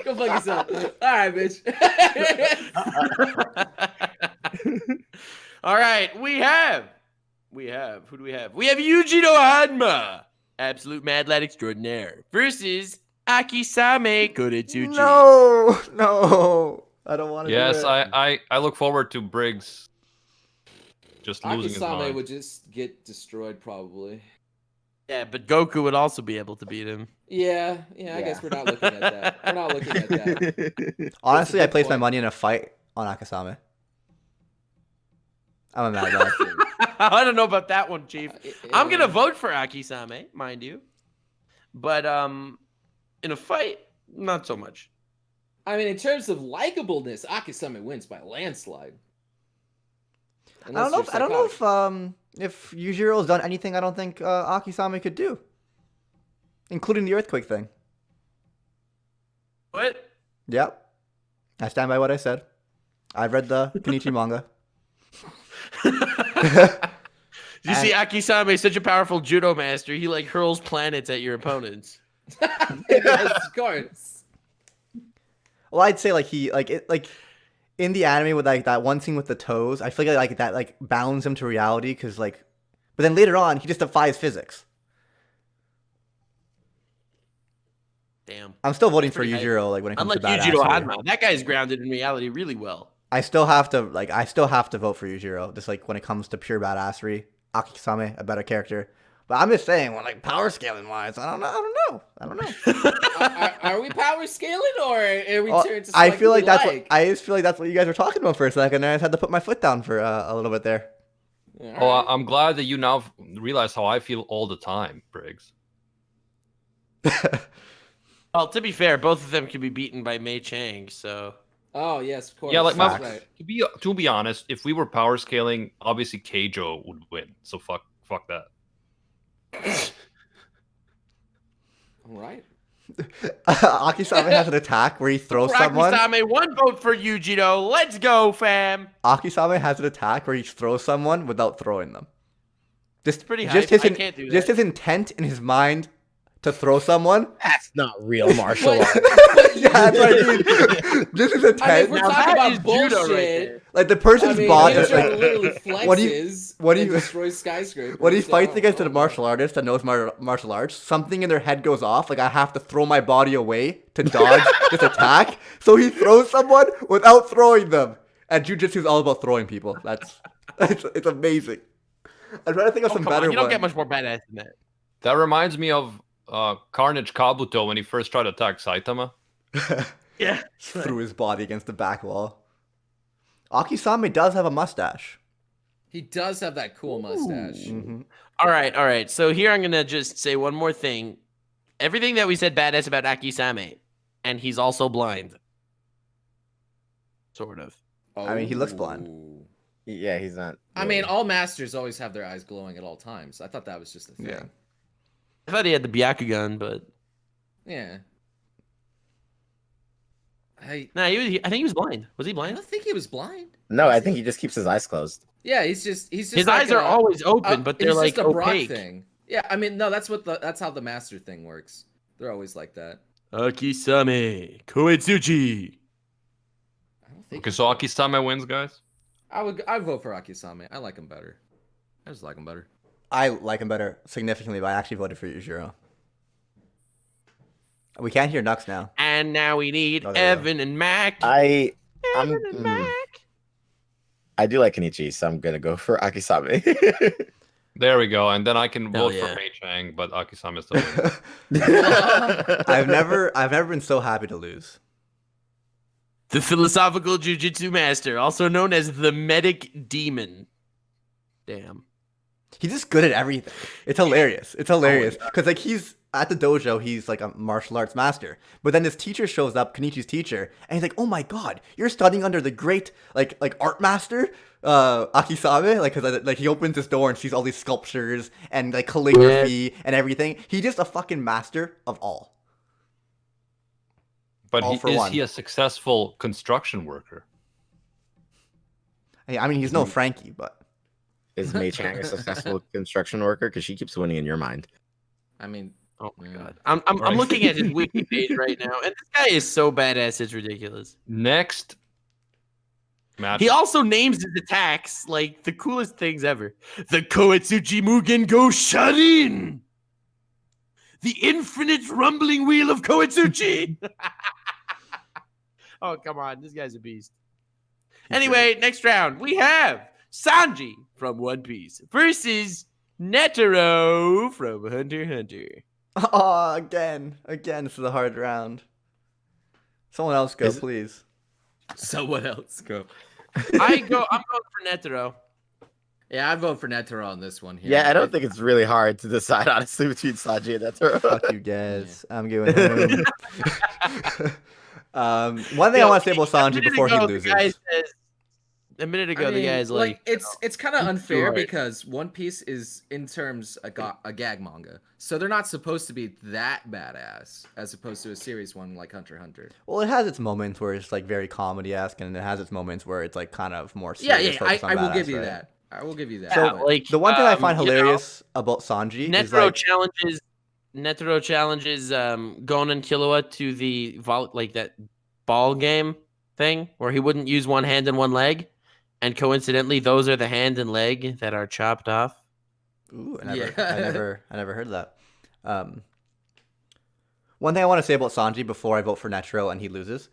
Go fuck yourself. All right, bitch. All right, we have. Who do we have? We have Yujiro Hanma, absolute mad lad extraordinaire, versus Akisame Koretsuchi. No, I don't want to. Yes, do it. I look forward to Briggs just losing his Akisame mind. would just get destroyed probably. Yeah, but Goku would also be able to beat him. Yeah, I guess we're not looking at that. We're not looking at that. Honestly, I good placed my point. money in a fight on Akasame. I'm a mad dog. I don't know about that one, Chief. I'm Yeah. gonna vote for Akisame, mind you, but in a fight, not so much. I mean, in terms of likableness, Akisame wins by a landslide. I don't know. I don't know if Yujiro's done anything I don't think Akisame could do, including the earthquake thing. What? Yep, I stand by what I said. I've read the Kenichi manga. You see, Akisame is such a powerful judo master. He like hurls planets at your opponents. Yes, of course. Well, I'd say like in the anime with like that one scene with the toes, I feel like that like bounds him to reality because like, but then later on he just defies physics. Damn. I'm still voting for Pretty hype. Yujiro like when it comes Unlike to Yujiro badassery. Hanma, that guy's grounded in reality really well. I still have to vote for Yujiro just like when it comes to pure badassery. Akisame, a better character. But I'm just saying, when like power scaling wise, I don't know. Are we power scaling or are we Well, turning to I feel like that's what I just feel like that's what you guys were talking about for a second, and I just had to put my foot down for a little bit there. Oh, I'm glad that you now realize how I feel all the time, Briggs. Well, to be fair, both of them can be beaten by Mei Chang, so. Oh yes, of course. Yeah, like That's Facts. right. to be honest, if we were power scaling, obviously Keijo would win. So fuck that. All right. Akisame has an attack where he throws someone. Akisame, one vote for Yujiro. Let's go, fam. Akisame has an attack where he throws someone without throwing them. Just Pretty just hype. his I can't do just that. his intent in his mind to throw someone. That's not real martial Wait. art. Yeah, that's what I mean. Just his I mean, intent. if we're Now talking that is about judo bullshit, right there. Like the I person's mean, body. Yujiro Like, literally what do you- flexes what do and you- destroys skyscrapers. when he so fights I against a don't know. martial artist that knows martial arts, something in their head goes off. Like I have to throw my body away to dodge this attack. So he throws someone without throwing them. And jiu-jitsu is all about throwing people. It's amazing. I'm trying to think of some Come better on, you don't ones. get much more badass than that. That reminds me of Carnage Kabuto when he first tried to attack Saitama. Yeah. Threw his body against the back wall. Akisame does have a mustache. He does have that cool mustache. Mm-hmm. All right. So here I'm gonna just say one more thing. Everything that we said badass about Akisame, and he's also blind. Sort of. I mean, he looks blind. Oh. Yeah, he's not. I mean, all masters always have their eyes glowing at all times. I thought that was just a thing. Yeah. I thought he had the Byakugan, but Yeah. I think he was blind. Was he I blind? don't think he was blind. No, I think he just keeps his eyes closed. Yeah, he's just His like eyes are always open, but they're he's like just a Brock opaque. thing. Yeah, I mean, no, that's how the master thing works. They're always like that. Akisame Koetsuchi. I don't think Okay, so Akisame wins, guys. I'd vote for Akisame. I like him better. I just like him better. I like him better significantly, but I actually voted for Yujiro. We can't hear Nux now. And now we need Oh, there you go. Evan and Mac. I'm Evan and Mac. I do like Kenichi, so I'm gonna go for Akisame. There we go, and then I can Hell vote yeah. for Mei Chang, but Akisame still wins. I've never been so happy to lose. The philosophical jujitsu master, also known as the medic demon. Damn. He's just good at everything. It's hilarious. It's hilarious because like he's at the dojo. He's like a martial arts master, but then his teacher shows up, Kenichi's teacher, and he's like, "Oh my god, you're studying under the great like art master Akisame." Like because like he opens his door and sees all these sculptures and like calligraphy and everything. He's just a fucking master of all. But All for is one. he a successful construction worker? Hey, I mean, he's no Frankie, but Is Mei Chang a successful construction worker? Because she keeps winning in your mind. I mean, Oh my Yeah. god. I'm looking at his wiki page right now, and this guy is so badass, it's ridiculous. Next match. He also names his attacks like the coolest things ever. The Koetsuchi Mugen Go Sharin! The infinite rumbling wheel of Koetsuchi! Oh, come on. This guy's a beast. Anyway, next round, we have Sanji from One Piece versus Netero from Hunter x Hunter. Oh, again, this is a hard round. Someone else go, please. Someone else go. I'm going for Netero. Yeah, I'd vote for Netero on this one here. Yeah, I don't think it's really hard to decide honestly between Sanji and Netero. Fuck you guys. I'm going home. One thing I want to say about Sanji before he loses. A minute ago, the guy's like, it's kind of unfair hard. because One Piece is in terms a gag manga, so they're not supposed to be that badass as opposed to a serious one like Hunter x Hunter. Well, it has its moments where it's like very comedy-esque, and it has its moments where it's like kind of more Yeah, serious. yeah, I will badass, give you right? that. I will give you that. So, like the one thing I find you know, hilarious about Sanji is Netero like, challenges Gon and Killua to the that ball game thing where he wouldn't use one hand and one leg, and coincidentally, those are the hand and leg that are chopped off. ooh, I never heard of that. One thing I want to say about Sanji before I vote for Netero and he loses.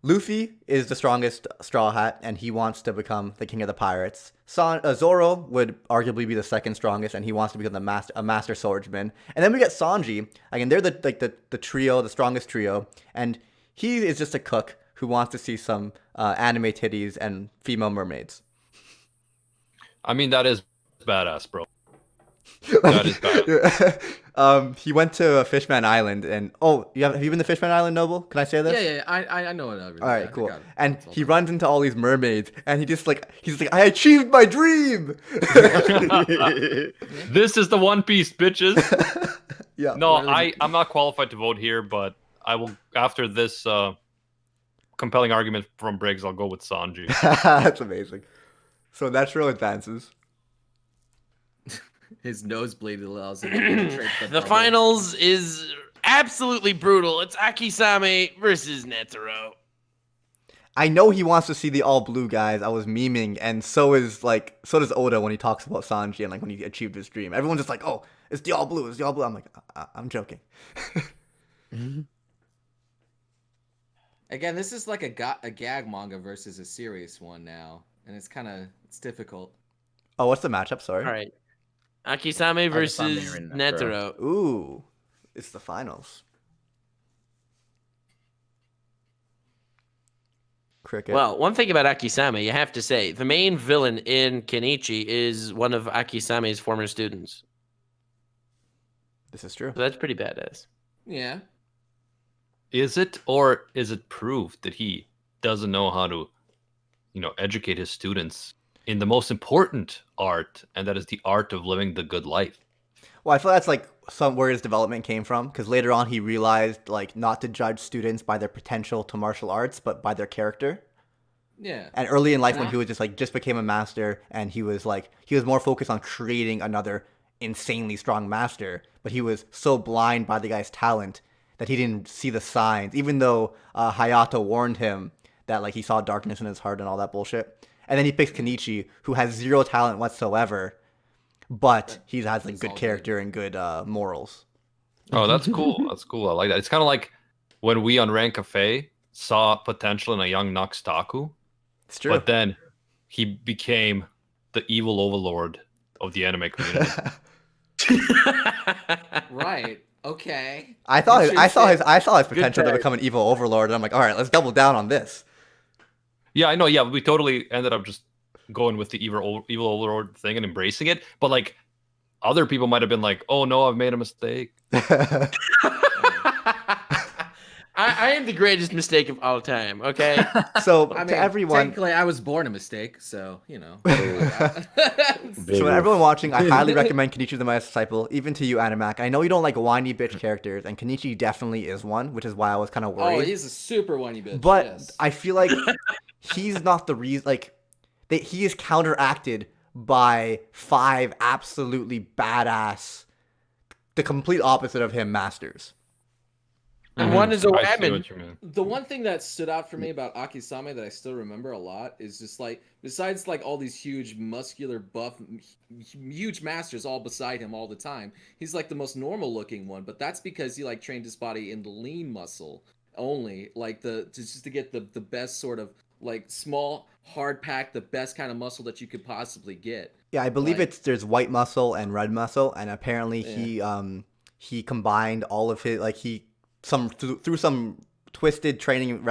Luffy is the strongest Straw Hat, and he wants to become the king of the pirates. Zoro would arguably be the second strongest, and he wants to become a master swordsman. And then we get Sanji. Again, they're the trio, the strongest trio, and he is just a cook who wants to see some anime titties and female mermaids. I mean, that is badass, bro. That is bad. He went to Fishman Island, and have you been to Fishman Island, Noble? Can I say this? Yeah, I know it. All right, cool. And he runs into all these mermaids, and he's like, I achieved my dream. This is the One Piece, bitches. Yeah. No, I'm not qualified to vote here, but I will after this compelling argument from Briggs. I'll go with Sanji. That's amazing. So Netero advances. His nosebleed allows him to penetrate The finals is absolutely brutal. It's Akisame versus Netero. I know he wants to see the all blue guys. I was memeing, and so does Oda when he talks about Sanji and like when he achieved his dream. Everyone's just like, oh, it's the all blue. I'm like, I'm joking. Again, this is like a gag manga versus a serious one now, and it's difficult. Oh, what's the matchup? Sorry. All right. Akisame versus and Netero. Ooh, it's the finals. Cricket. Well, one thing about Akisame, you have to say, the main villain in Kenichi is one of Akisame's former students. This is true. So that's pretty badass. Yeah. Is it, or is it proof that he doesn't know how to, educate his students in the most important art, and that is the art of living the good life? Well, I feel that's like where his development came from, because later on he realized like not to judge students by their potential to martial arts, but by their character. Yeah. And early in life, when he was just became a master, and he was more focused on creating another insanely strong master, but he was so blind by the guy's talent that he didn't see the signs, even though Hayato warned him that like he saw darkness in his heart and all that bullshit. And then he picks Kenichi, who has zero talent whatsoever, but he has like good character and good morals. Oh, that's cool. That's cool. I like that. It's kind of like when we on Rant Cafe saw potential in a young Noxtaku. It's true. But then he became the evil overlord of the anime community. Right. Okay. I saw his potential to become an evil overlord, and I'm like, all right, let's double down on this. Yeah, I know. Yeah, we totally ended up just going with the evil overlord thing and embracing it. But like, other people might have been like, "Oh no, I've made a mistake." I am the greatest mistake of all time. Okay. So I mean, to everyone, technically, I was born a mistake, so So everyone watching, I highly recommend Kenichi the Master Disciple, even to you, Animac. I know you don't like whiny bitch characters, and Kenichi definitely is one, which is why I was kind of worried. Oh, he's a super whiny bitch. But yes. I feel like he's not the reason. Like, he is counteracted by 5 absolutely badass, the complete opposite of him, masters. And one is a I see woman. what you mean. The one thing that stood out for me about Akisame that I still remember a lot is just like, besides like all these huge muscular buff huge masters all beside him all the time, he's like the most normal looking one, but that's because he like trained his body in the lean muscle only, like just to get the best sort of like small hard pack, the best kind of muscle that you could possibly get. Yeah, I believe Like- there's white muscle and red muscle, and apparently he combined all of his through some twisted training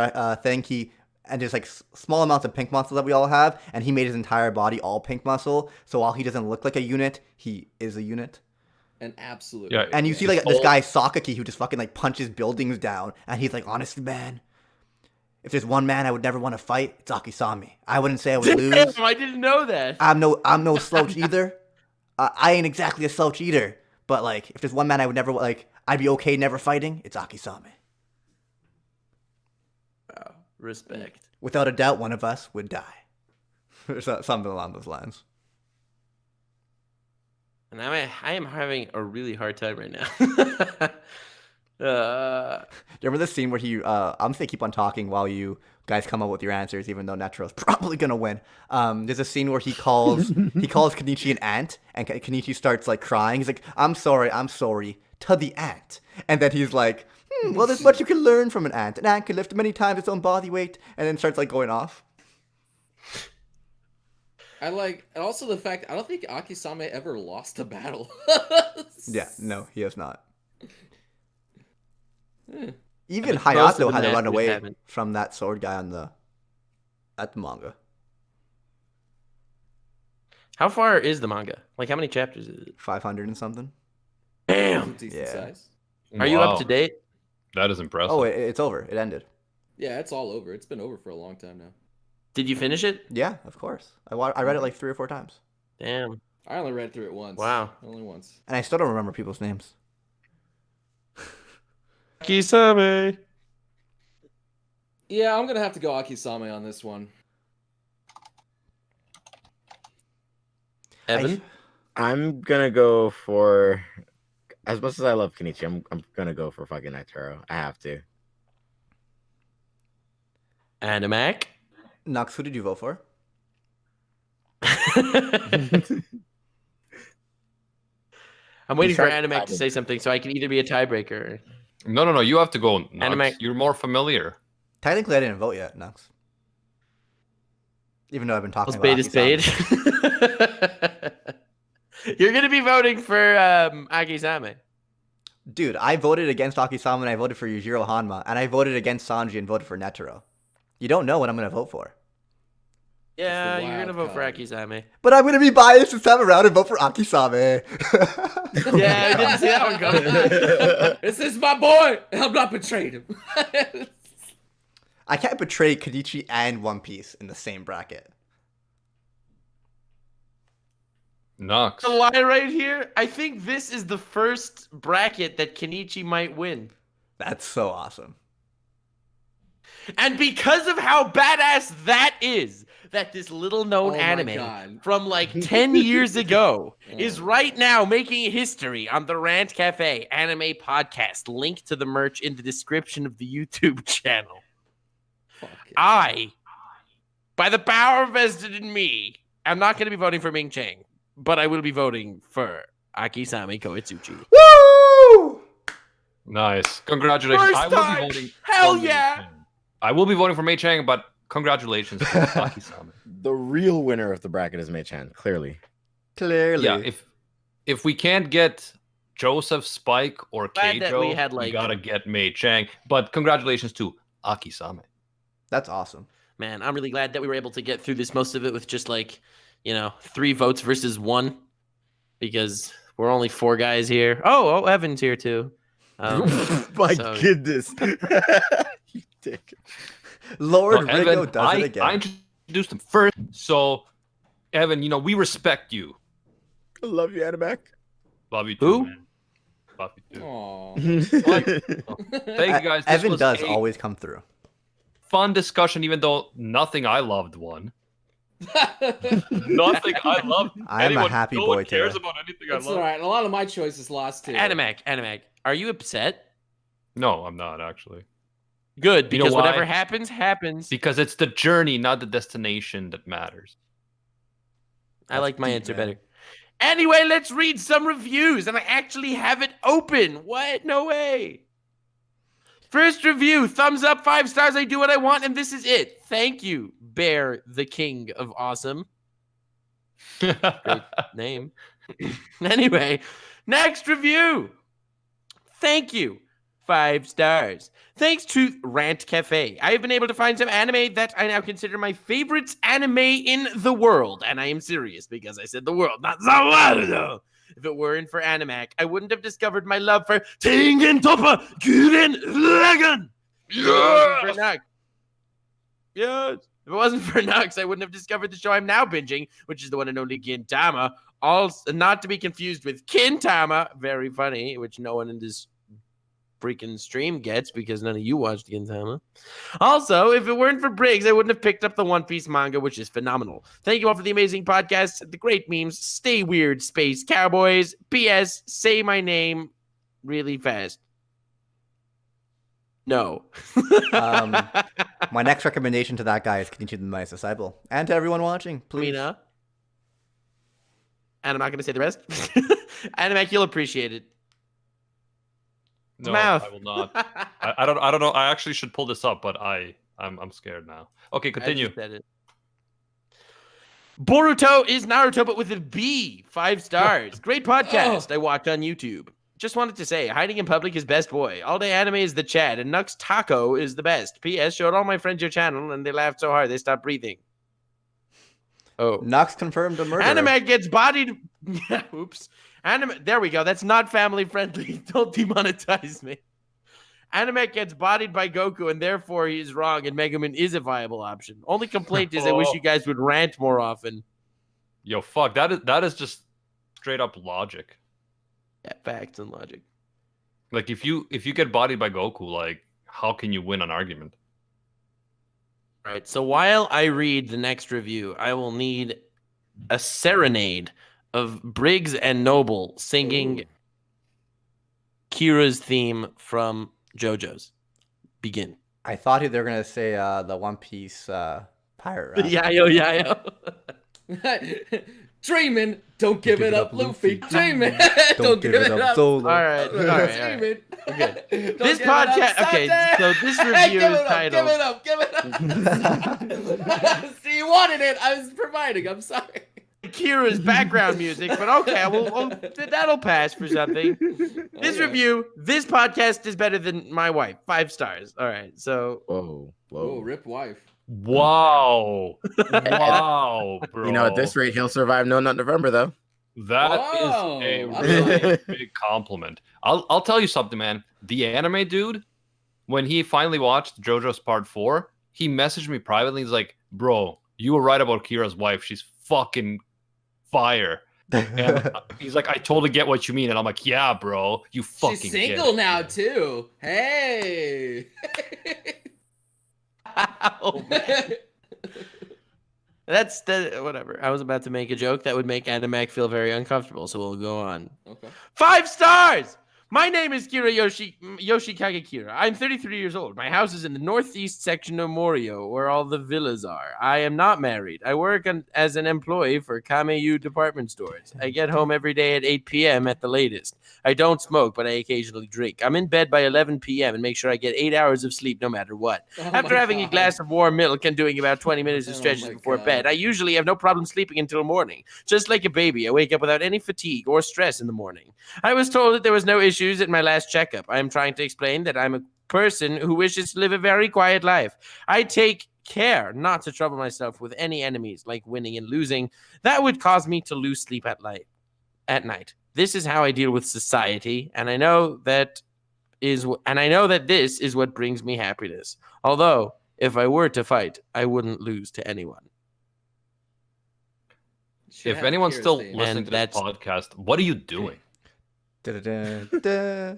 thing and there's like small amounts of pink muscle that we all have, and he made his entire body all pink muscle. So while he doesn't look like a unit, he is a unit. An absolute. Yeah, right, And you yeah. see like this guy Sakaki who just fucking like punches buildings down, and he's like, honestly, man, if there's one man I would never want to fight, it's Akisami. I wouldn't say I would lose. Damn, I didn't know that. I'm no slouch either. I ain't exactly a slouch either. But like, if there's one man I would never I'd be okay never fighting, it's Akisame. Wow, respect. Without a doubt, one of us would die. Something along those lines. And I am having a really hard time right now. Do you remember the scene where I'm just gonna keep on talking while you guys come up with your answers, even though Netro's probably gonna win. There's a scene where he calls Kenichi an ant, and Kenichi starts like crying. He's like, I'm sorry, to the ant. And then he's like, well, there's much you can learn from an ant. An ant can lift many times its own body weight, and then starts like going off. And also the fact I don't think Akisame ever lost a battle. Yeah, no, he has not. Eh. Even Most of Hayato the had to run matches away haven't. from that sword guy at the manga. How far is the manga? Like, how many chapters is it? 500 and something. Damn. Decent Yeah. size. Are you Wow, up to date? That is impressive. Oh, it's over. It ended. Yeah, it's all over. It's been over for a long time now. Did you finish it? Yeah, of course. I read it like 3 or 4 times, Damn. I only read through it once. Wow. Only once. and I still don't remember people's names. Kisame. Yeah, I'm gonna have to go Akisame on this one. Evan? I'm gonna go for, as much as I love Kenichi, I'm gonna go for fucking Netero. I have to. Animac? Nux, who did you vote for? I'm waiting for Shark- Animac to say something so I can either be a tiebreaker. No, you have to go. Nux. Anime- You're more familiar. Technically, I didn't vote yet, Nux. Even though I've been talking Spade about is spade. Akisame. You're gonna be voting for Akisame. Dude, I voted against Akisame and I voted for Yujiro Hanma, and I voted against Sanji and voted for Netero. You don't know what I'm gonna vote for. Yeah, the you're gonna wild vote for card. Akisame. But I'm gonna be biased this time around and vote for Akisame. Yeah, I didn't see that one coming. This is my boy. I'm not betrayed him. I can't betray Kenichi and One Piece in the same bracket. Nux. The lie right here. I think this is the first bracket that Kenichi might win. That's so awesome. And because of how badass that is, that this little known Oh my anime God. from like 10 years ago is Oh. right now making history on the Rant Cafe anime podcast. Link to the merch in the description of the YouTube channel. Fucking- By the power vested in me, I'm not going to be voting for Ming Chang, but I will be voting for Akisame Koitsuchi. Woo! Nice. Congratulations. First I will time! be voting. Hell for Mei yeah! Chang. I will be voting for Mei Chang, but congratulations to Akisame. The real winner of the bracket is Mei-chan, clearly. Clearly. Yeah, if we can't get Joseph, Spike, or Glad that we Keijo, had, we like- gotta get Mei Chang. But congratulations to Akisame. That's awesome. Man, I'm really glad that we were able to get through this, most of it with just 3 votes versus 1, because we're only 4 guys here. Oh, Evan's here too. My so- goodness. You dick. Lord No, Rigo Evan, does it again. I introduced him first, so Evan, we respect you. I love you, Animac. Love you too, Who? man. Love you too. Aw. Thank you guys. This Evan was does a always come through. fun discussion, even though nothing I loved won. Nothing I loved. I am a Anyone- happy no boy one cares today. about anything I It's love. alright. A lot of my choices lost too. Animac, are you upset? No, I'm not actually. Good, You know because whatever why? happens, happens. Because it's the journey, not the destination, that matters. I like my deep, answer man. better. Anyway, let's read some reviews, and I actually have it open. What? No way. First review, thumbs up, 5 stars. I do what I want, and this is it. Thank you, Bear, the king of awesome. Great name. Anyway, next review. Thank you. 5 stars. Thanks to Rant Cafe, I have been able to find some anime that I now consider my favorite anime in the world. And I am serious because I said the world, not the world. If it weren't for Animac, I wouldn't have discovered my love for Tengen Toppa Gurren Lagann. Yes. If it wasn't for Nux, I wouldn't have discovered the show I'm now binging, which is the one and only Gintama. Also, not to be confused with Kintama, very funny, which no one in this freaking stream gets because none of you watched Gintama. Also, if it weren't for Briggs, I wouldn't have picked up the One Piece manga, which is phenomenal. Thank you all for the amazing podcast, the great memes. Stay weird, Space Cowboys. P.S. Say my name really fast. No. My next recommendation to that guy is Kenichi the Nice Disciple. And to everyone watching, please. Mina. And I'm not going to say the rest. Animac, you'll appreciate it. No, Mouth. I will not. I don't know. I actually should pull this up, but I'm scared now. Okay, continue. I just said it. Boruto is Naruto, but with a B. 5 stars. Great podcast. I watched on YouTube. Just wanted to say, hiding in public is best boy. All day anime is the Chad, and Nux Taco is the best. P.S. Showed all my friends your channel, and they laughed so hard they stopped breathing. Oh. Nux confirmed a murder. Anime gets bodied. Oops. There we go. That's not family friendly. Don't demonetize me. Anime gets bodied by Goku, and therefore he is wrong, and Megumin is a viable option. Only complaint is I wish you guys would rant more often. Yo, fuck. That is just straight up logic. Yeah, facts and logic. Like if you get bodied by Goku, like how can you win an argument? Right. So while I read the next review, I will need a serenade of Briggs and Noble singing Kira's theme from JoJo's. Begin. I thought they were going to say the One Piece pirate rap. Yayo. Dreaming, don't give it up, Luffy. Dreaming, Don't give it up, Zolo. All right. Dreaming. Okay. Don't This give it up, podcast. Okay. Sanji. So this review Give is it up, titled. Give it up. See, you wanted it. I was providing. I'm sorry. Kira's background music, but okay, that'll pass for something. This review, this podcast is better than my wife. 5 stars. All right. So. Whoa. Oh, rip wife. Wow. Wow, bro. You know, at this rate, he'll survive No Nut November, though. That Oh, is a I really big compliment. I'll tell you something, man. The anime dude, when he finally watched JoJo's Part 4, he messaged me privately. He's like, bro, you were right about Kira's wife. She's fucking fire. And he's like, I totally get what you mean. And I'm like, yeah, bro, you fucking She's get single it. now, too. Hey. Oh, man. That's whatever. I was about to make a joke that would make Animac feel very uncomfortable, so we'll go on. Okay. 5 stars! My name is Yoshikage Kira. I'm 33 years old. My house is in the northeast section of Morio, where all the villas are. I am not married. I work as an employee for Kameiyu department stores. I get home every day at 8 p.m. at the latest. I don't smoke, but I occasionally drink. I'm in bed by 11 p.m. and make sure I get 8 hours of sleep no matter what. Oh After my having a God. glass of warm milk and doing about 20 minutes of Oh stretches my before God. bed, I usually have no problem sleeping until morning. Just like a baby, I wake up without any fatigue or stress in the morning. I was told that there was no issues at my last checkup. I am trying to explain that I'm a person who wishes to live a very quiet life. I take care not to trouble myself with any enemies like winning and losing. That would cause me to lose sleep at night. This is how I deal with society, and I know that this is what brings me happiness. Although, if I were to fight, I wouldn't lose to anyone. Should If have anyone's Kira's still theme. listening And to this that's- podcast, what are you doing? Da-da-da-da.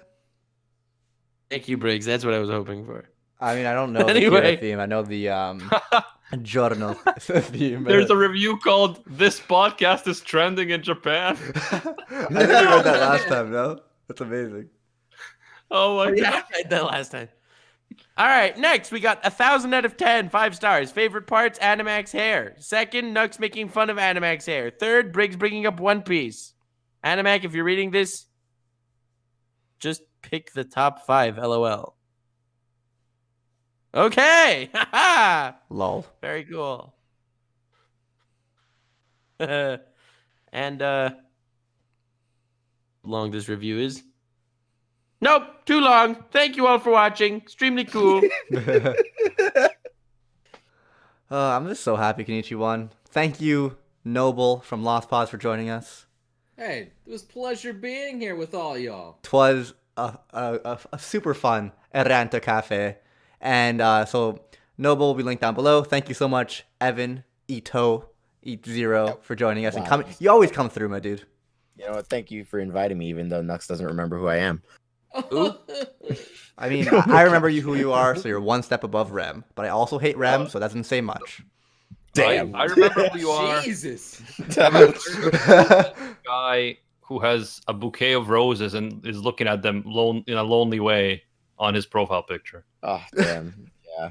Thank you, Briggs. That's what I was hoping for. I mean, I don't know Anyway. the Kira theme. I know the Giorno theme. There's a review called "This podcast is trending in Japan." I think I read that last time, no? That's amazing. Oh my god! Yeah, I read that last time. All right, next we got 1,000 out of 10, 5 stars. Favorite parts: Animax hair. Second, Nux making fun of Animax hair. Third, Briggs bringing up One Piece. Animac, if you're reading this, just pick the top 5. LOL. Okay. Lol. Very cool. And long this review is. Nope, too long. Thank you all for watching. Extremely cool. I'm just so happy Kenichi Thank you, Noble from Lost Pause, for joining us. Hey, it was a pleasure being here with all y'all. 'Twas a super fun Ranta Cafe. And so Noble will be linked down below. Thank you so much, Evan, Eat Zero, for joining us. And coming. You always come through, my dude. You know what? Thank you for inviting me, even though Nux doesn't remember who I am. I mean, I remember who you are, so you're one step above Rem. But I also hate Rem, so that doesn't say much. Damn. I remember who you are. Jesus. Guy who has a bouquet of roses and is looking at them in a lonely way on his profile picture. Oh, damn. Yeah.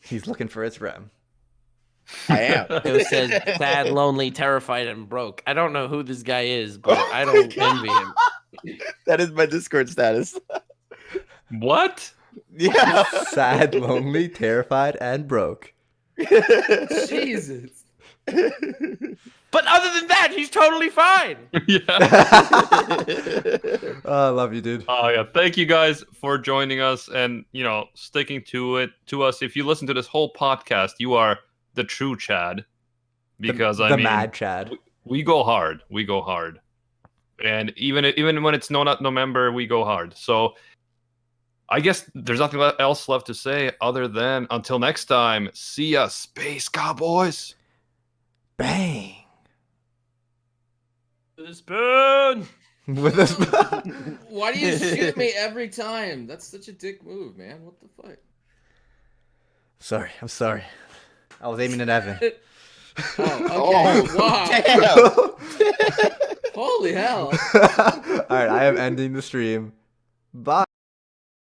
He's looking for his Rem. I am. Who says sad, lonely, terrified, and broke. I don't know who this guy is, but I don't envy him. That is my Discord status. What? Yeah. Sad, lonely, terrified, and broke. Jesus. But other than that, he's totally fine. Yeah. Oh, I love you, dude. Oh yeah. Thank you guys for joining us and sticking to us. If you listen to this whole podcast, you are the true Chad. Because the mad Chad. We go hard. We go hard. And even when it's November, we go hard. So I guess there's nothing else left to say other than until next time, see ya, Space Cowboys. Bang. With a spoon. With a spoon. Why do you shoot me every time? That's such a dick move, man. What the fuck? Sorry, I'm sorry. I was aiming at Evan. Oh, okay. Wow. Holy hell. All right, I am ending the stream. Bye.